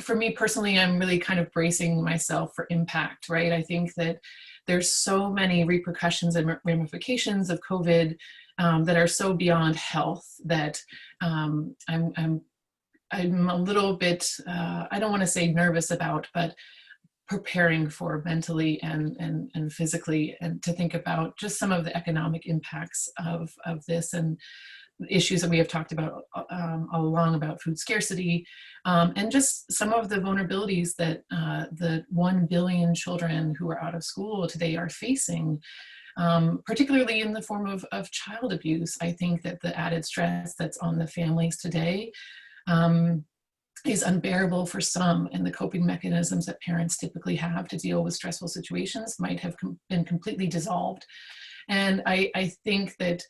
for me personally, I'm really kind of bracing myself for impact, right? I think that there's so many repercussions and ramifications of COVID that are so beyond health that I'm a little bit, I don't want to say nervous about, but preparing for mentally and physically, and to think about just some of the economic impacts of this and issues that we have talked about all along about food scarcity, and just some of the vulnerabilities that the 1 billion children who are out of school today are facing, particularly in the form of child abuse. I think that the added stress that's on the families today is unbearable for some, and the coping mechanisms that parents typically have to deal with stressful situations might have been completely dissolved. And I think that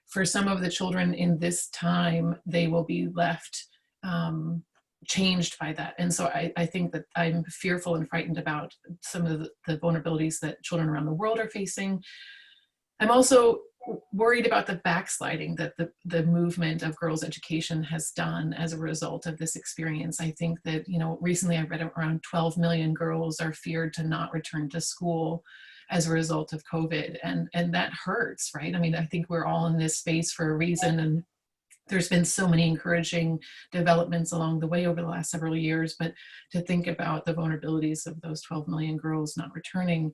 for some of the children in this time, they will be left changed by that. And so I think that I'm fearful and frightened about some of the vulnerabilities that children around the world are facing. I'm also worried about the backsliding that the movement of girls' education has done as a result of this experience. I think that, recently I read around 12 million girls are feared to not return to school as a result of COVID. And that hurts, right? I mean, I think we're all in this space for a reason. And there's been so many encouraging developments along the way over the last several years, but to think about the vulnerabilities of those 12 million girls not returning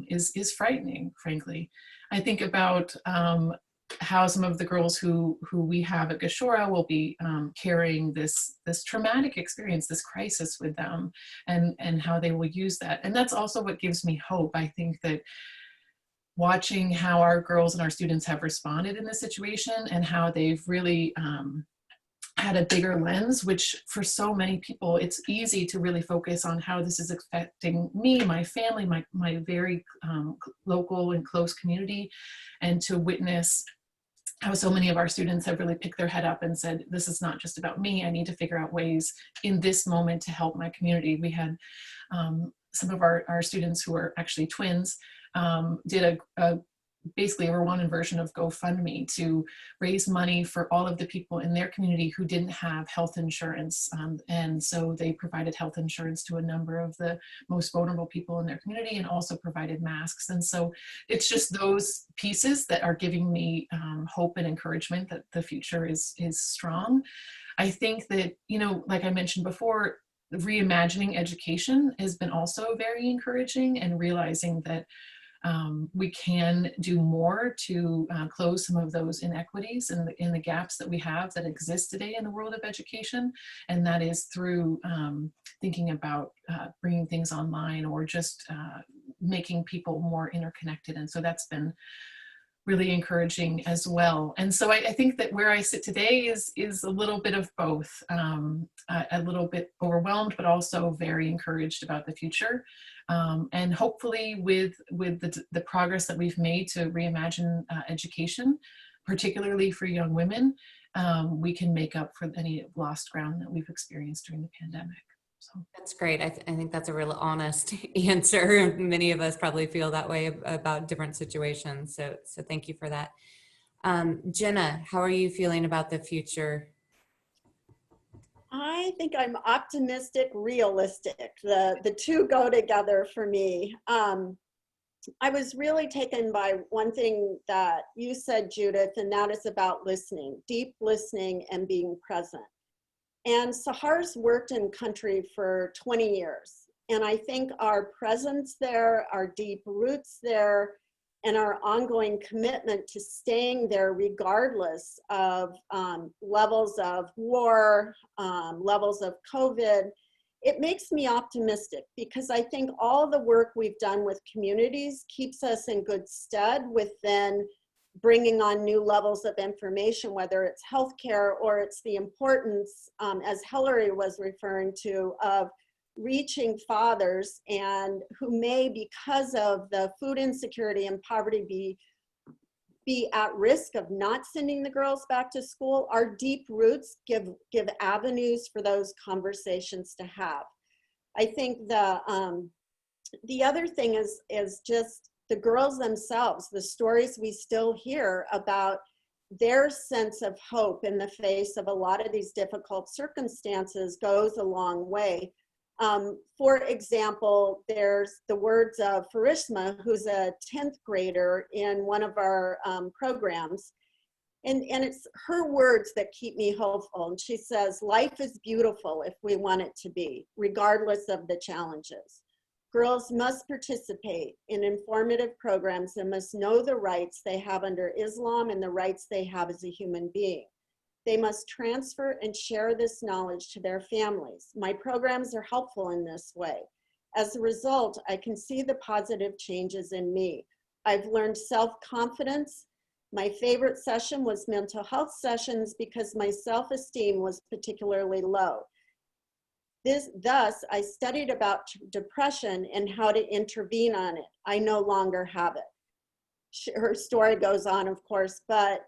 is frightening, frankly. I think about how some of the girls who we have at Gashora will be carrying this traumatic experience, this crisis with them, and how they will use that. And that's also what gives me hope. I think that watching how our girls and our students have responded in this situation and how they've really had a bigger lens, which for so many people, it's easy to really focus on how this is affecting me, my family, my very local and close community, and to witness how so many of our students have really picked their head up and said, this is not just about me, I need to figure out ways in this moment to help my community. We had some of our students who are actually twins did basically a Rwandan version of GoFundMe to raise money for all of the people in their community who didn't have health insurance. And so they provided health insurance to a number of the most vulnerable people in their community and also provided masks. And so it's just those pieces that are giving me hope and encouragement that the future is strong. I think that, you know, like I mentioned before, reimagining education has been also very encouraging, and realizing that we can do more to close some of those inequities and in the gaps that we have that exist today in the world of education. And that is through thinking about bringing things online, or just making people more interconnected. And so that's been really encouraging as well. And so I think that where I sit today is a little bit of both, a little bit overwhelmed, but also very encouraged about the future. And hopefully with the progress that we've made to reimagine education, particularly for young women, we can make up for any lost ground that we've experienced during the pandemic. So that's great. I think that's a real honest answer. Many of us probably feel that way about different situations. So thank you for that. Ginna, how are you feeling about the future? I think I'm optimistic, realistic. The two go together for me. I was really taken by one thing that you said, Judith, and that is about listening, deep listening and being present. And Sahar's worked in country for 20 years. And I think our presence there, our deep roots there, and our ongoing commitment to staying there regardless of levels of war, levels of COVID, it makes me optimistic, because I think all the work we've done with communities keeps us in good stead with then bringing on new levels of information, whether it's healthcare or it's the importance, as Hillary was referring to, of reaching fathers and who may, because of the food insecurity and poverty, be at risk of not sending the girls back to school. Our deep roots give avenues for those conversations to have. I think the other thing is just the girls themselves, the stories we still hear about their sense of hope in the face of a lot of these difficult circumstances goes a long way. For example, there's the words of Farishma, who's a 10th grader in one of our programs. And it's her words that keep me hopeful. And she says, life is beautiful if we want it to be, regardless of the challenges. Girls must participate in informative programs and must know the rights they have under Islam and the rights they have as a human being. They must transfer and share this knowledge to their families. My programs are helpful in this way. As a result, I can see the positive changes in me. I've learned self-confidence. My favorite session was mental health sessions because my self-esteem was particularly low. Thus, I studied about depression and how to intervene on it. I no longer have it. Her story goes on, of course, but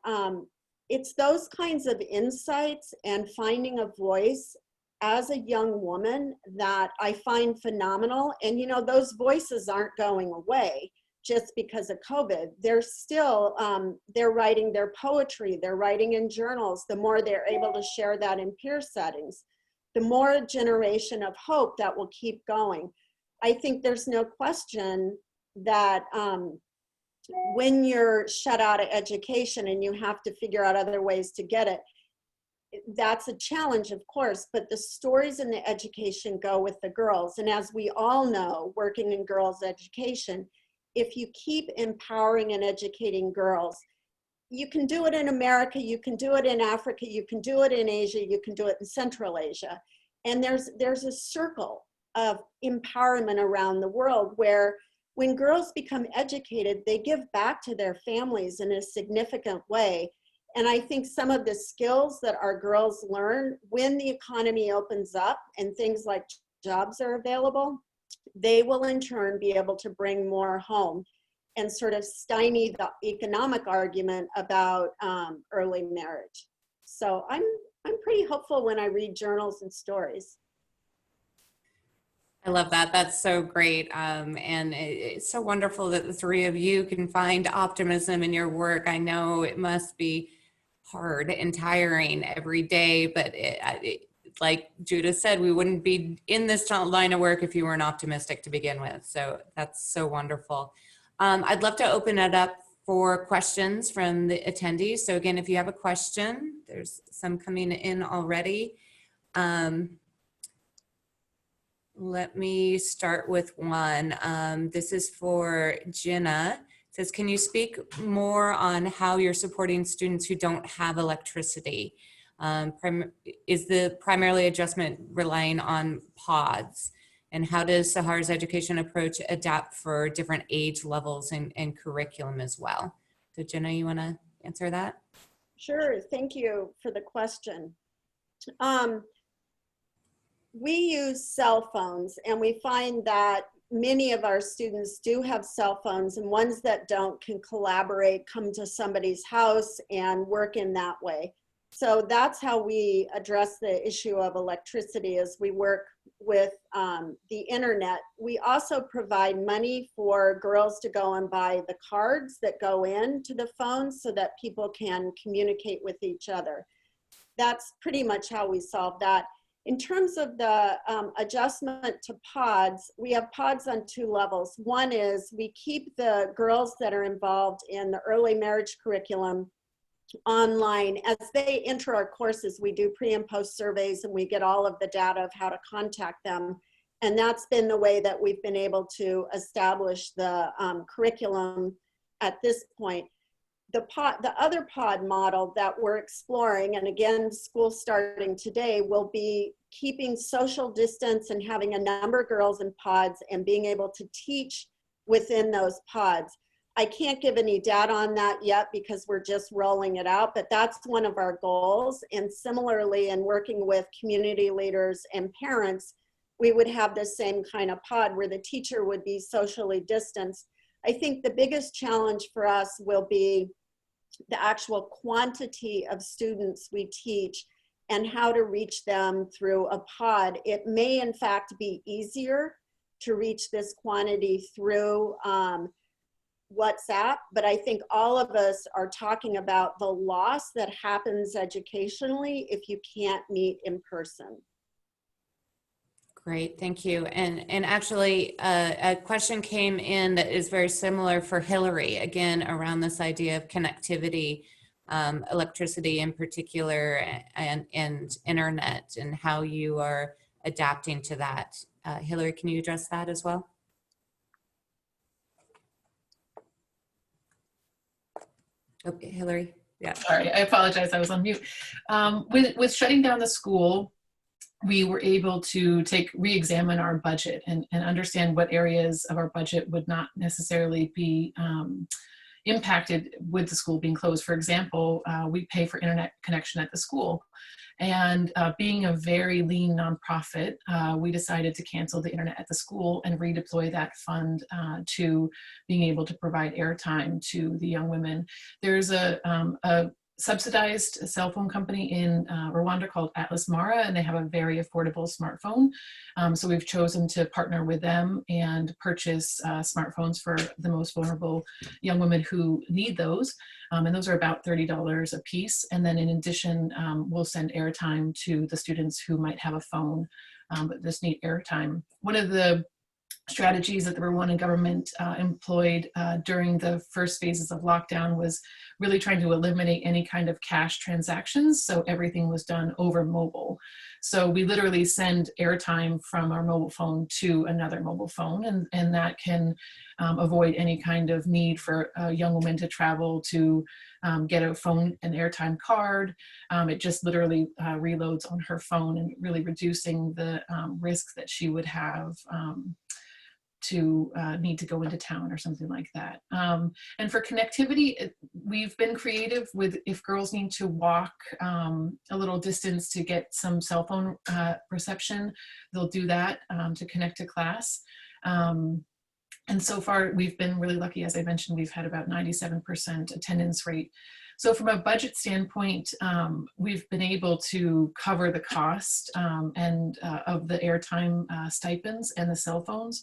it's those kinds of insights and finding a voice as a young woman that I find phenomenal. And you know, those voices aren't going away just because of COVID. They're still, they're writing their poetry, they're writing in journals. The more they're able to share that in peer settings, the more a generation of hope that will keep going. I think there's no question that when you're shut out of education and you have to figure out other ways to get it, that's a challenge, of course, but the stories in the education go with the girls. And as we all know, working in girls' education, if you keep empowering and educating girls, you can do it in America, you can do it in Africa, you can do it in Asia, you can do it in Central Asia. And there's a circle of empowerment around the world where when girls become educated, they give back to their families in a significant way. And I think some of the skills that our girls learn when the economy opens up and things like jobs are available, they will in turn be able to bring more home and sort of stymie the economic argument about early marriage. So I'm pretty hopeful when I read journals and stories. I love that. That's so great. And it's so wonderful that the three of you can find optimism in your work. I know it must be hard and tiring every day, but like Judith said, we wouldn't be in this line of work if you weren't optimistic to begin with. So that's so wonderful. I'd love to open it up for questions from the attendees. So again, if you have a question, there's some coming in already. Let me start with one. This is for Ginna. It says, can you speak more on how you're supporting students who don't have electricity? Is the primarily adjustment relying on pods? And how does Sahar's education approach adapt for different age levels and curriculum as well? So Ginna, you wanna answer that? Sure, thank you for the question. We use cell phones, and we find that many of our students do have cell phones, and ones that don't can collaborate, come to somebody's house and work in that way. So that's how we address the issue of electricity, as we work with the internet. We also provide money for girls to go and buy the cards that go into the phones so that people can communicate with each other. That's pretty much how we solve that. In terms of the adjustment to pods, we have pods on two levels. One is we keep the girls that are involved in the early marriage curriculum online. As they enter our courses, we do pre and post surveys, and we get all of the data of how to contact them. And that's been the way that we've been able to establish the curriculum at this point. The other pod model that we're exploring, and again, school starting today, will be keeping social distance and having a number of girls in pods and being able to teach within those pods. I can't give any data on that yet because we're just rolling it out, but that's one of our goals. And similarly, in working with community leaders and parents, we would have the same kind of pod where the teacher would be socially distanced. I think the biggest challenge for us will be the actual quantity of students we teach and how to reach them through a pod. It may in fact be easier to reach this quantity through WhatsApp, but I think all of us are talking about the loss that happens educationally if you can't meet in person. Great, thank you. And actually, a question came in that is very similar for Hillary, again, around this idea of connectivity, electricity in particular, and internet, and how you are adapting to that. Hillary, can you address that as well? Okay, Hillary, yeah. Sorry, I apologize, I was on mute. With shutting down the school, we were able to re-examine our budget and understand what areas of our budget would not necessarily be impacted with the school being closed. For example, we pay for internet connection at the school. And being a very lean nonprofit, we decided to cancel the internet at the school and redeploy that fund to being able to provide airtime to the young women. There's a subsidized cell phone company in Rwanda called Atlas Mara, and they have a very affordable smartphone. So we've chosen to partner with them and purchase smartphones for the most vulnerable young women who need those. And those are about $30 a piece. And then in addition, we'll send airtime to the students who might have a phone but just need airtime. One of the strategies that the Rwandan government employed during the first phases of lockdown was really trying to eliminate any kind of cash transactions. So everything was done over mobile. So we literally send airtime from our mobile phone to another mobile phone, and that can avoid any kind of need for a young woman to travel to get a phone, an airtime card. It just literally reloads on her phone, and really reducing the risk that she would have need to go into town or something like that. And for connectivity, we've been creative with if girls need to walk a little distance to get some cell phone reception, they'll do that to connect to class. And so far, we've been really lucky. As I mentioned, we've had about 97% attendance rate. So from a budget standpoint, we've been able to cover the cost and of the airtime stipends and the cell phones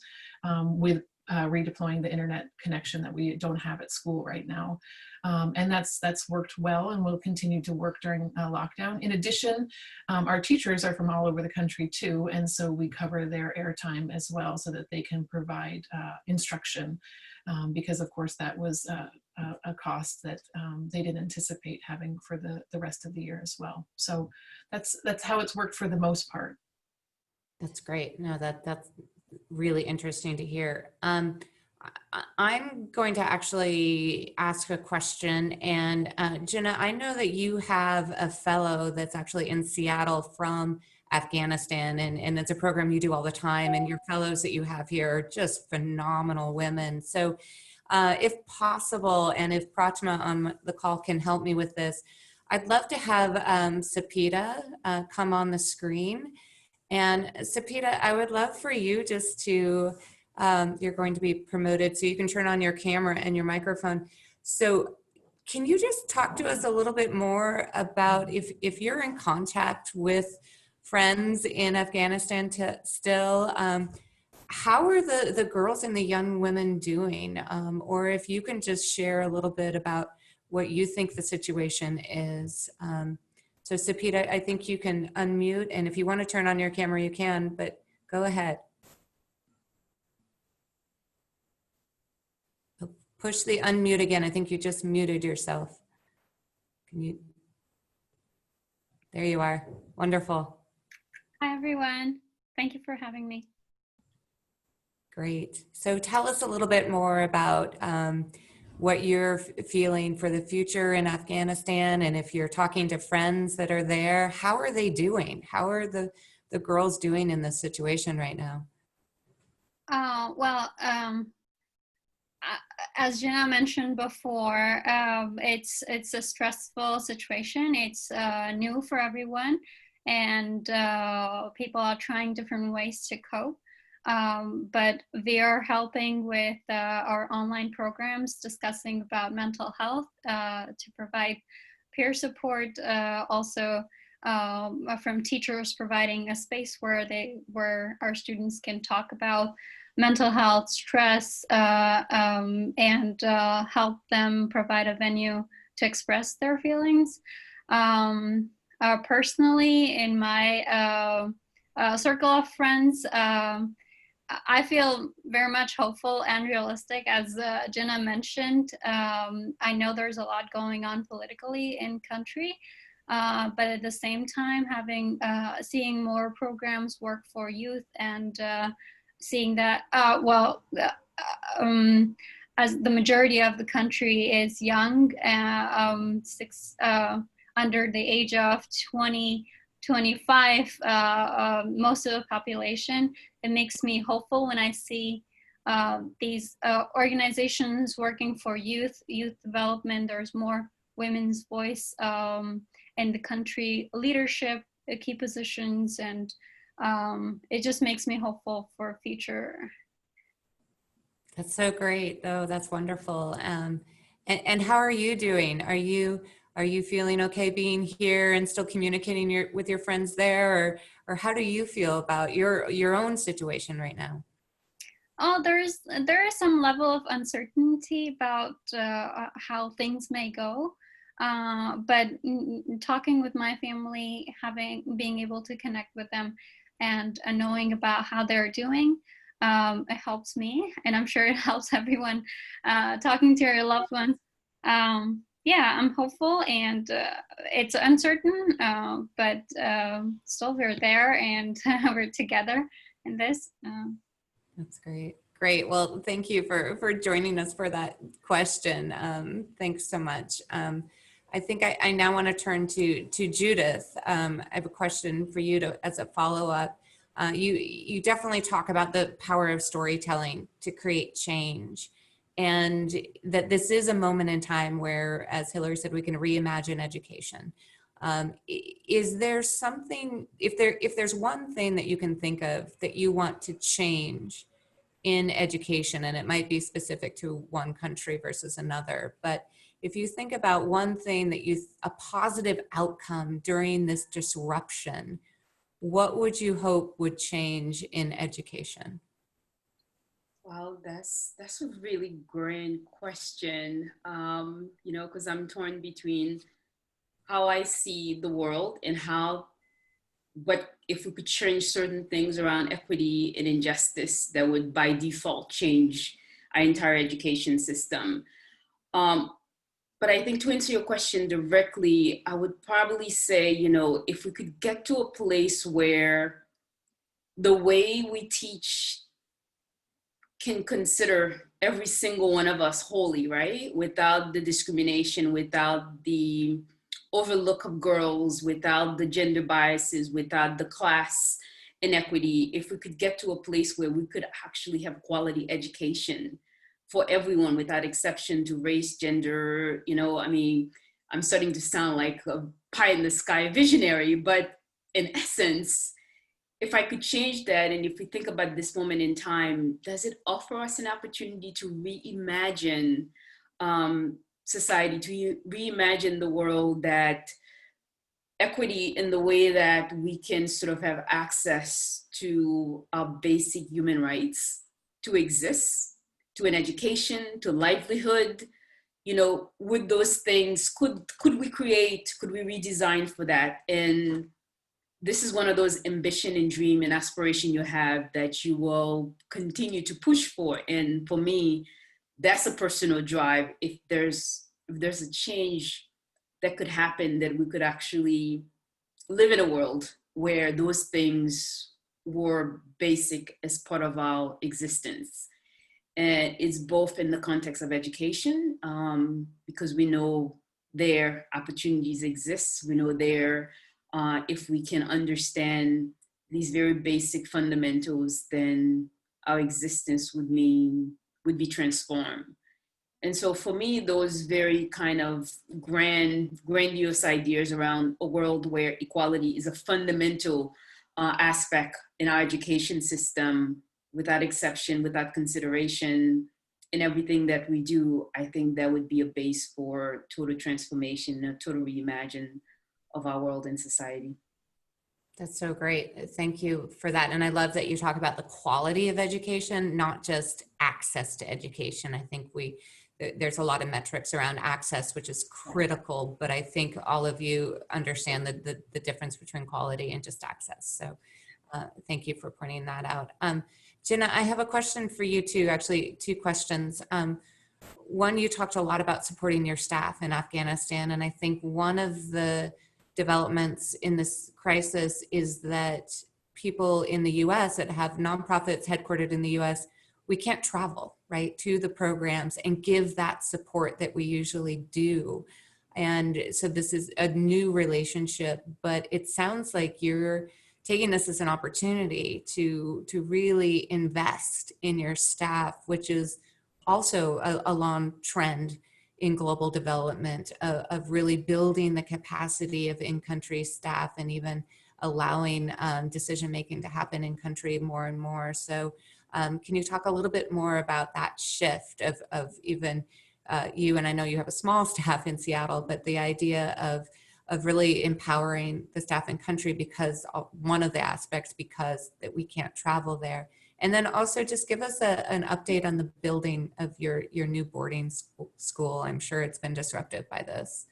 with redeploying the internet connection that we don't have at school right now. And that's worked well and will continue to work during lockdown. In addition, our teachers are from all over the country too, and so we cover their airtime as well so that they can provide instruction because of course that was a cost that they didn't anticipate having for the rest of the year as well. So that's how it's worked for the most part. That's great. No, that's really interesting to hear. I'm going to actually ask a question, and Ginna, I know that you have a fellow that's actually in Seattle from Afghanistan, and it's a program you do all the time, and your fellows that you have here are just phenomenal women. So if possible, and if Pratima on the call can help me with this, I'd love to have Sapita come on the screen. And Sapita, I would love for you just to, you're going to be promoted, so you can turn on your camera and your microphone. So can you just talk to us a little bit more about if you're in contact with friends in Afghanistan still, how are the girls and the young women doing? Or if you can just share a little bit about what you think the situation is. So Sapita, I think you can unmute, and if you want to turn on your camera, you can, but go ahead. Push the unmute again. I think you just muted yourself. Can you? There you are. Wonderful. Hi, everyone. Thank you for having me. Great. So tell us a little bit more about what you're feeling for the future in Afghanistan, and if you're talking to friends that are there, how are they doing? How are the girls doing in this situation right now? Well, as Ginna mentioned before, it's a stressful situation. It's new for everyone, and people are trying different ways to cope. But they are helping with our online programs discussing about mental health to provide peer support, also from teachers providing a space where our students can talk about mental health, stress, and help them provide a venue to express their feelings. Personally, in my circle of friends, I feel very much hopeful and realistic. As Ginna mentioned, I know there's a lot going on politically in country, but at the same time, seeing more programs work for youth and seeing that, as the majority of the country is young, under the age of 25, most of the population, it makes me hopeful when I see these organizations working for youth development. There's more women's voice in the country, leadership, key positions, and it just makes me hopeful for future. That's so great, though. That's wonderful. And how are you doing? Are you feeling okay being here and still communicating with your friends there, or how do you feel about your own situation right now? Oh, there is some level of uncertainty about how things may go, but talking with my family, being able to connect with them, and knowing about how they're doing, it helps me, and I'm sure it helps everyone. Talking to your loved ones. Yeah, I'm hopeful, and it's uncertain, but still we're there, and we're together in this. That's great. Great. Well, thank you for joining us for that question. Thanks so much. I think I now want to turn to Judith. I have a question for you as a follow-up. you definitely talk about the power of storytelling to create change, and that this is a moment in time where, as Hillary said, we can reimagine education. Is there something, if there's one thing that you can think of that you want to change in education, and it might be specific to one country versus another, but if you think about one thing that a positive outcome during this disruption, what would you hope would change in education? Well, that's a really grand question, you know, because I'm torn between how I see the world and but if we could change certain things around equity and injustice, that would by default change our entire education system. But I think to answer your question directly, I would probably say, you know, if we could get to a place where the way we teach can consider every single one of us wholly, right? Without the discrimination, without the overlook of girls, without the gender biases, without the class inequity, if we could get to a place where we could actually have quality education for everyone without exception to race, gender, you know, I mean, I'm starting to sound like a pie in the sky visionary, but in essence, if I could change that, and if we think about this moment in time, does it offer us an opportunity to reimagine society, to reimagine the world, that equity in the way that we can sort of have access to our basic human rights to exist, to an education, to livelihood, you know, would those things, could we create, could we redesign for that? And this is one of those ambition and dream and aspiration you have that you will continue to push for. And for me, that's a personal drive. If there's a change that could happen, that we could actually live in a world where those things were basic as part of our existence. And it's both in the context of education, because we know their opportunities exist. We know there, if we can understand these very basic fundamentals, then our existence would be transformed. And so for me, those very kind of grandiose ideas around a world where equality is a fundamental aspect in our education system, without exception, without consideration, in everything that we do, I think that would be a base for total transformation, a total reimagine of our world and society. That's so great. Thank you for that. And I love that you talk about the quality of education, not just access to education. I think there's a lot of metrics around access, which is critical, but I think all of you understand the difference between quality and just access. So thank you for pointing that out. Ginna, I have a question for you too, actually two questions. One, you talked a lot about supporting your staff in Afghanistan, and I think one of the developments in this crisis is that people in the US that have nonprofits headquartered in the US, we can't travel, right, to the programs and give that support that we usually do. And so this is a new relationship, but it sounds like you're taking this as an opportunity to really invest in your staff, which is also a long trend in global development of really building the capacity of in-country staff and even allowing decision-making to happen in country more and more. So can you talk a little bit more about that shift of even you, and I know you have a small staff in Seattle, but the idea of really empowering the staff in country, because one of the aspects, because that we can't travel there. And then also just give us an update on the building of your new boarding school. I'm sure it's been disrupted by this.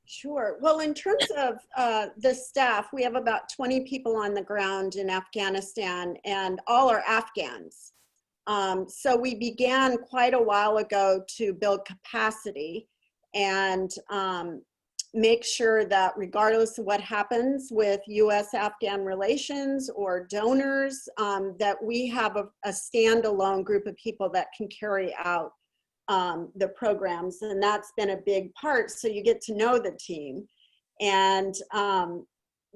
Sure. Well, in terms of the staff, we have about 20 people on the ground in Afghanistan, and all are Afghans. So we began quite a while ago to build capacity and make sure that regardless of what happens with US-Afghan relations or donors, that we have a standalone group of people that can carry out the programs. And that's been a big part. So you get to know the team. And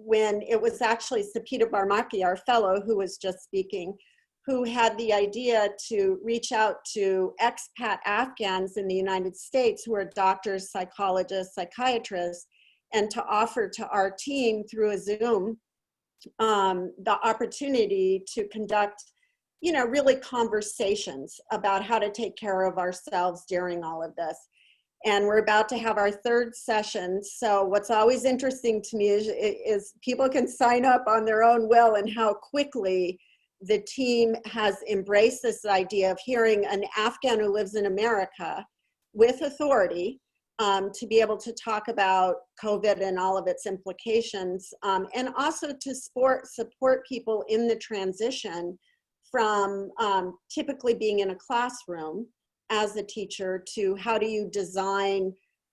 when it was actually Sapita Barmaki, our fellow who was just speaking, who had the idea to reach out to expat Afghans in the United States who are doctors, psychologists, psychiatrists, and to offer to our team through a Zoom the opportunity to conduct, you know, really conversations about how to take care of ourselves during all of this. And we're about to have our third session. So what's always interesting to me is people can sign up on their own will, and how quickly the team has embraced this idea of hearing an Afghan who lives in America with authority to be able to talk about COVID and all of its implications, and also to support people in the transition from typically being in a classroom as a teacher to how do you design,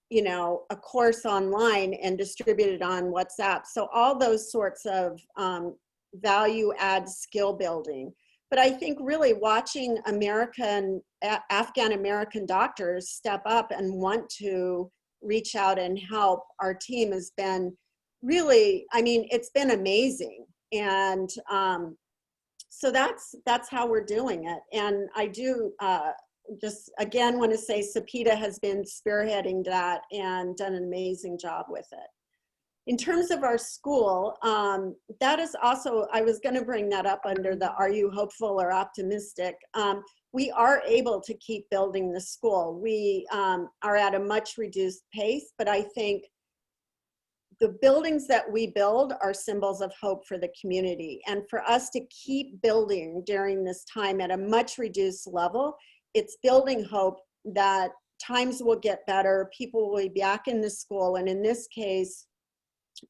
you know, a course online and distribute it on WhatsApp. So all those sorts of value add skill building. But I think really watching Afghan American doctors step up and want to reach out and help our team has been really, I mean, it's been amazing. And so that's how we're doing it. And I do just again want to say Sapita has been spearheading that and done an amazing job with it. In terms of our school, that is also, I was going to bring that up under the are you hopeful or optimistic. We are able to keep building the school. We are at a much reduced pace, but I think the buildings that we build are symbols of hope for the community. And for us to keep building during this time at a much reduced level, it's building hope that times will get better, people will be back in the school, and in this case,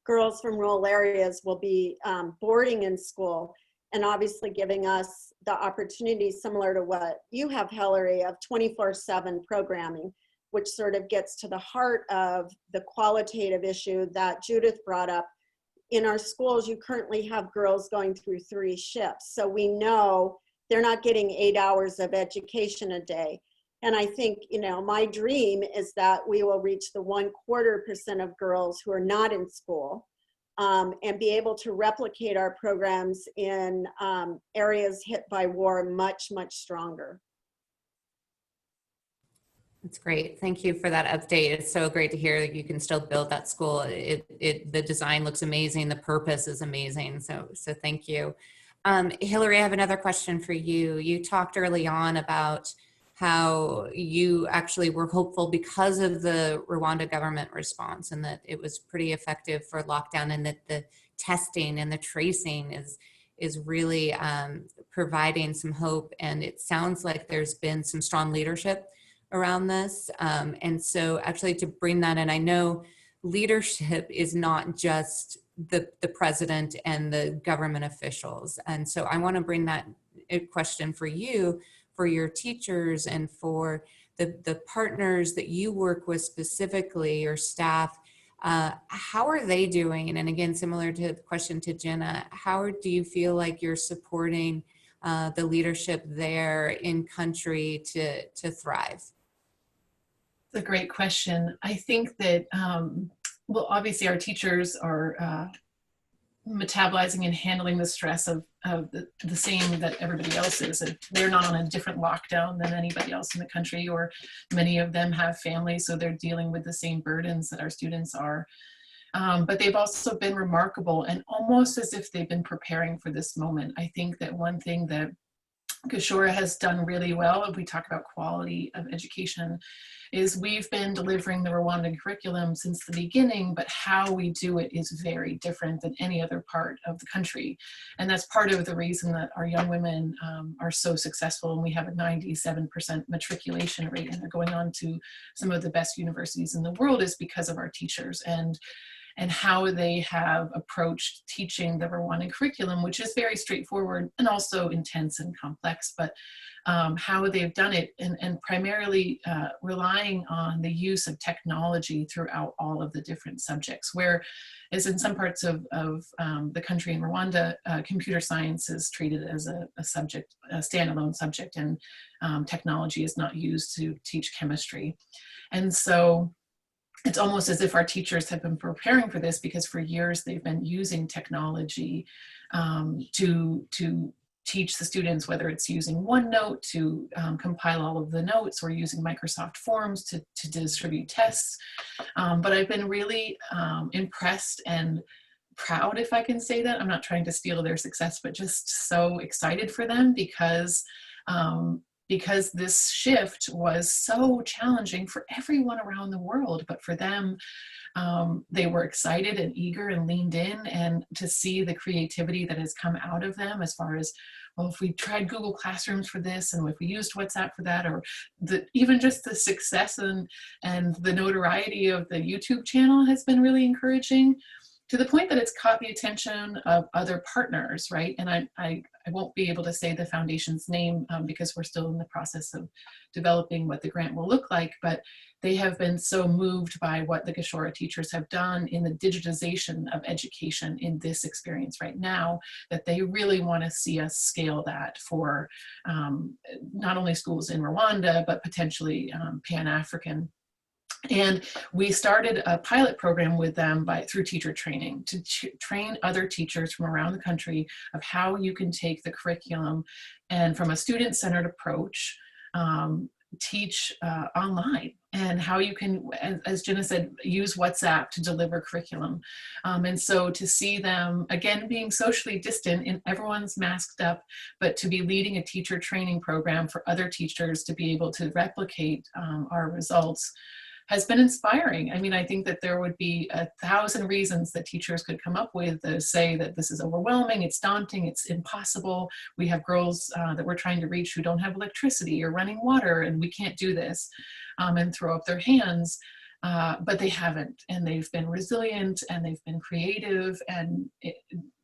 girls from rural areas will be boarding in school, and obviously giving us the opportunity similar to what you have, Hillary, of 24/7 programming, which sort of gets to the heart of the qualitative issue that Judith brought up. In our schools, you currently have girls going through 3 shifts. So we know they're not getting 8 hours of education a day. And I think, you know, my dream is that we will reach the 0.25% of girls who are not in school and be able to replicate our programs in areas hit by war much, much stronger. That's great. Thank you for that update. It's so great to hear that you can still build that school. The design looks amazing. The purpose is amazing. So thank you. Hillary, I have another question for you. You talked early on about how you actually were hopeful because of the Rwanda government response, and that it was pretty effective for lockdown, and that the testing and the tracing is really providing some hope. And it sounds like there's been some strong leadership around this. And so actually to bring that in, I know leadership is not just the president and the government officials. And so I want to bring that question for you, for your teachers and for the partners that you work with specifically, your staff. How are they doing? And again, similar to the question to Ginna, how do you feel like you're supporting the leadership there in country to thrive? It's a great question. I think that, well, obviously our teachers are metabolizing and handling the stress of the same that everybody else is. They're not on a different lockdown than anybody else in the country, or many of them have families, so they're dealing with the same burdens that our students are. But they've also been remarkable, and almost as if they've been preparing for this moment. I think that one thing that Kishore has done really well, if we talk about quality of education, is we've been delivering the Rwandan curriculum since the beginning, but how we do it is very different than any other part of the country. And that's part of the reason that our young women are so successful, and we have a 97% matriculation rate, and they're going on to some of the best universities in the world, is because of our teachers and how they have approached teaching the Rwandan curriculum, which is very straightforward and also intense and complex, but how they've done it, and primarily relying on the use of technology throughout all of the different subjects, whereas in some parts of the country in Rwanda, computer science is treated as a subject, a standalone subject, and technology is not used to teach chemistry. And so it's almost as if our teachers have been preparing for this, because for years they've been using technology to teach the students, whether it's using OneNote to compile all of the notes, or using Microsoft Forms to distribute tests. But I've been really impressed and proud, if I can say that. I'm not trying to steal their success, but just so excited for them, because this shift was so challenging for everyone around the world. But for them, they were excited and eager and leaned in, and to see the creativity that has come out of them, as far as, well, if we tried Google Classrooms for this, and if we used WhatsApp for that, or even just the success and the notoriety of the YouTube channel has been really encouraging, to the point that it's caught the attention of other partners, right? And I won't be able to say the foundation's name because we're still in the process of developing what the grant will look like, but they have been so moved by what the Gashora teachers have done in the digitization of education in this experience right now, that they really want to see us scale that for not only schools in Rwanda, but potentially Pan-African. And we started a pilot program with them through teacher training, to train other teachers from around the country of how you can take the curriculum and, from a student-centered approach, teach online, and how you can, as Ginna said, use WhatsApp to deliver curriculum. And so to see them, again, being socially distant and everyone's masked up, but to be leading a teacher training program for other teachers to be able to replicate our results has been inspiring. I mean, I think that there would be 1,000 reasons that teachers could come up with to say that this is overwhelming, it's daunting, it's impossible. We have girls that we're trying to reach who don't have electricity or running water, and we can't do this, and throw up their hands. But they haven't, and they've been resilient, and they've been creative, and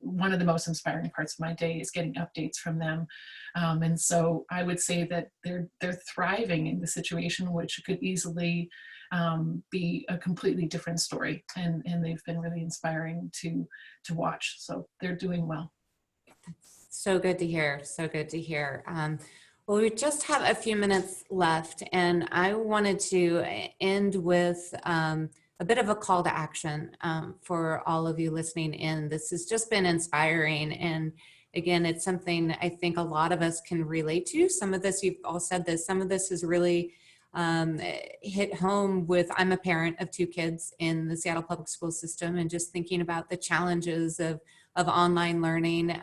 one of the most inspiring parts of my day is getting updates from them. And so I would say that they're thriving in the situation, which could easily be a completely different story, and they've been really inspiring to watch. So they're doing well. So good to hear. So good to hear. Well, we just have a few minutes left, and I wanted to end with a bit of a call to action for all of you listening in. This has just been inspiring, and again, it's something I think a lot of us can relate to. Some of this, you've all said this, some of this is really hit home with, I'm a parent of 2 kids in the Seattle public school system, and just thinking about the challenges of online learning.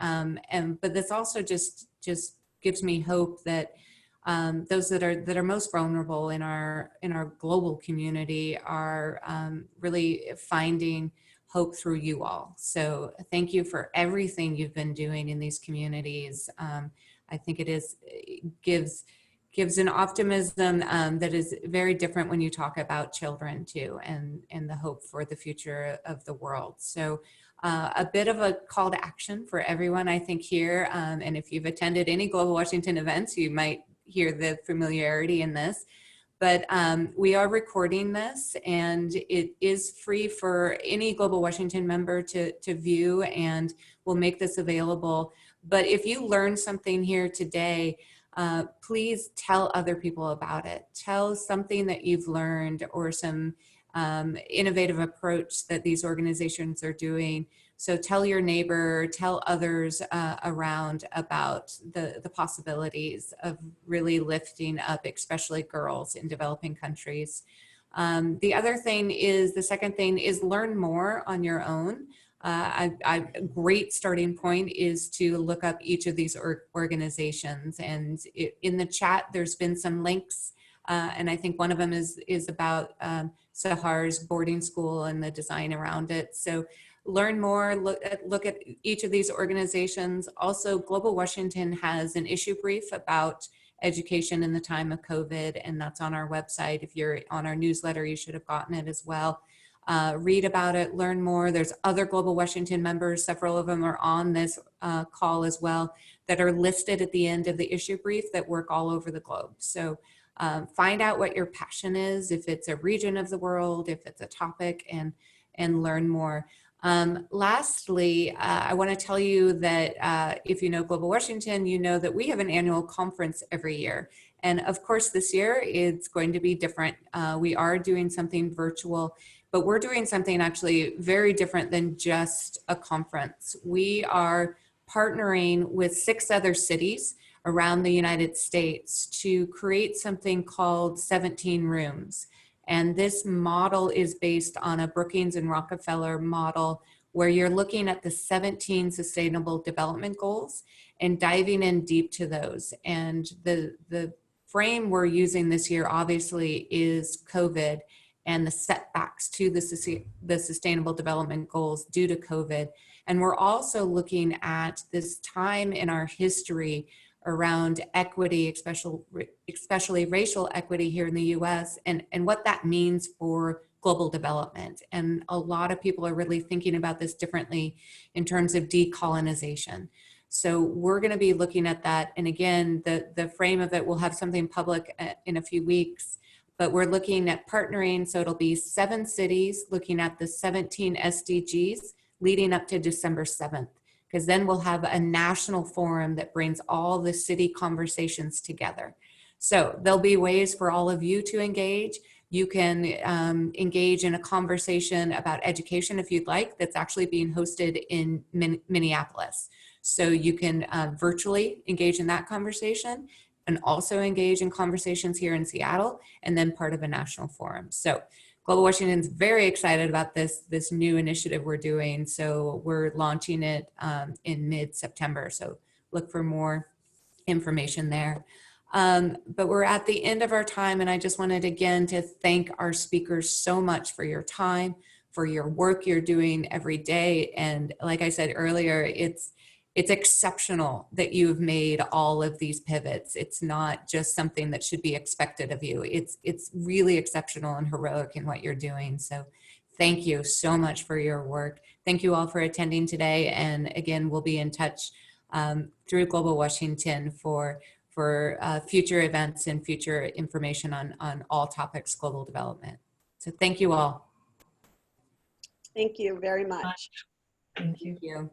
But this also just gives me hope that those that are most vulnerable in our global community are really finding hope through you all. So thank you for everything you've been doing in these communities. I think it gives an optimism that is very different when you talk about children too, and the hope for the future of the world. So a bit of a call to action for everyone, I think, here. And if you've attended any Global Washington events, you might hear the familiarity in this. But we are recording this, and it is free for any Global Washington member to view, and we'll make this available. But if you learned something here today, please tell other people about it. Tell something that you've learned, or some innovative approach that these organizations are doing. So tell your neighbor, tell others around about the possibilities of really lifting up, especially girls in developing countries. The second thing is learn more on your own. A great starting point is to look up each of these organizations, and in the chat there's been some links, and I think one of them is about Sahar's boarding school and the design around it. So learn more, look at each of these organizations. Also, Global Washington has an issue brief about education in the time of COVID, and that's on our website. If you're on our newsletter, you should have gotten it as well. Read about it, learn more. There's other Global Washington members, several of them are on this call as well, that are listed at the end of the issue brief, that work all over the globe. So find out what your passion is, if it's a region of the world, if it's a topic, and learn more. Lastly, I want to tell you that if you know Global Washington, you know that we have an annual conference every year, And of course, this year it's going to be different. We are doing something virtual, but we're doing something actually very different than just a conference. We are partnering with 6 other cities around the United States to create something called 17 Rooms. And this model is based on a Brookings and Rockefeller model where you're looking at the 17 Sustainable Development Goals and diving in deep to those. And the frame we're using this year obviously is COVID and the setbacks to the Sustainable Development Goals due to COVID. And we're also looking at this time in our history around equity, especially racial equity here in the US, and what that means for global development. And a lot of people are really thinking about this differently in terms of decolonization. So we're going to be looking at that. And again, the frame of it, we'll have something public in a few weeks, but we're looking at partnering. So it'll be 7 cities looking at the 17 SDGs leading up to December 7th. Because then we'll have a national forum that brings all the city conversations together. So there'll be ways for all of you to engage. You can engage in a conversation about education if you'd like, that's actually being hosted in Minneapolis. So you can virtually engage in that conversation and also engage in conversations here in Seattle and then part of a national forum. So Global Washington's very excited about this new initiative we're doing. So we're launching it in mid-September. So look for more information there. But we're at the end of our time, and I just wanted again to thank our speakers so much for your time, for your work you're doing every day. And like I said earlier, it's exceptional that you've made all of these pivots. It's not just something that should be expected of you. It's really exceptional and heroic in what you're doing. So thank you so much for your work. Thank you all for attending today. And again, we'll be in touch through Global Washington for future events and future information on all topics global development. So thank you all. Thank you very much. Thank you. Thank you.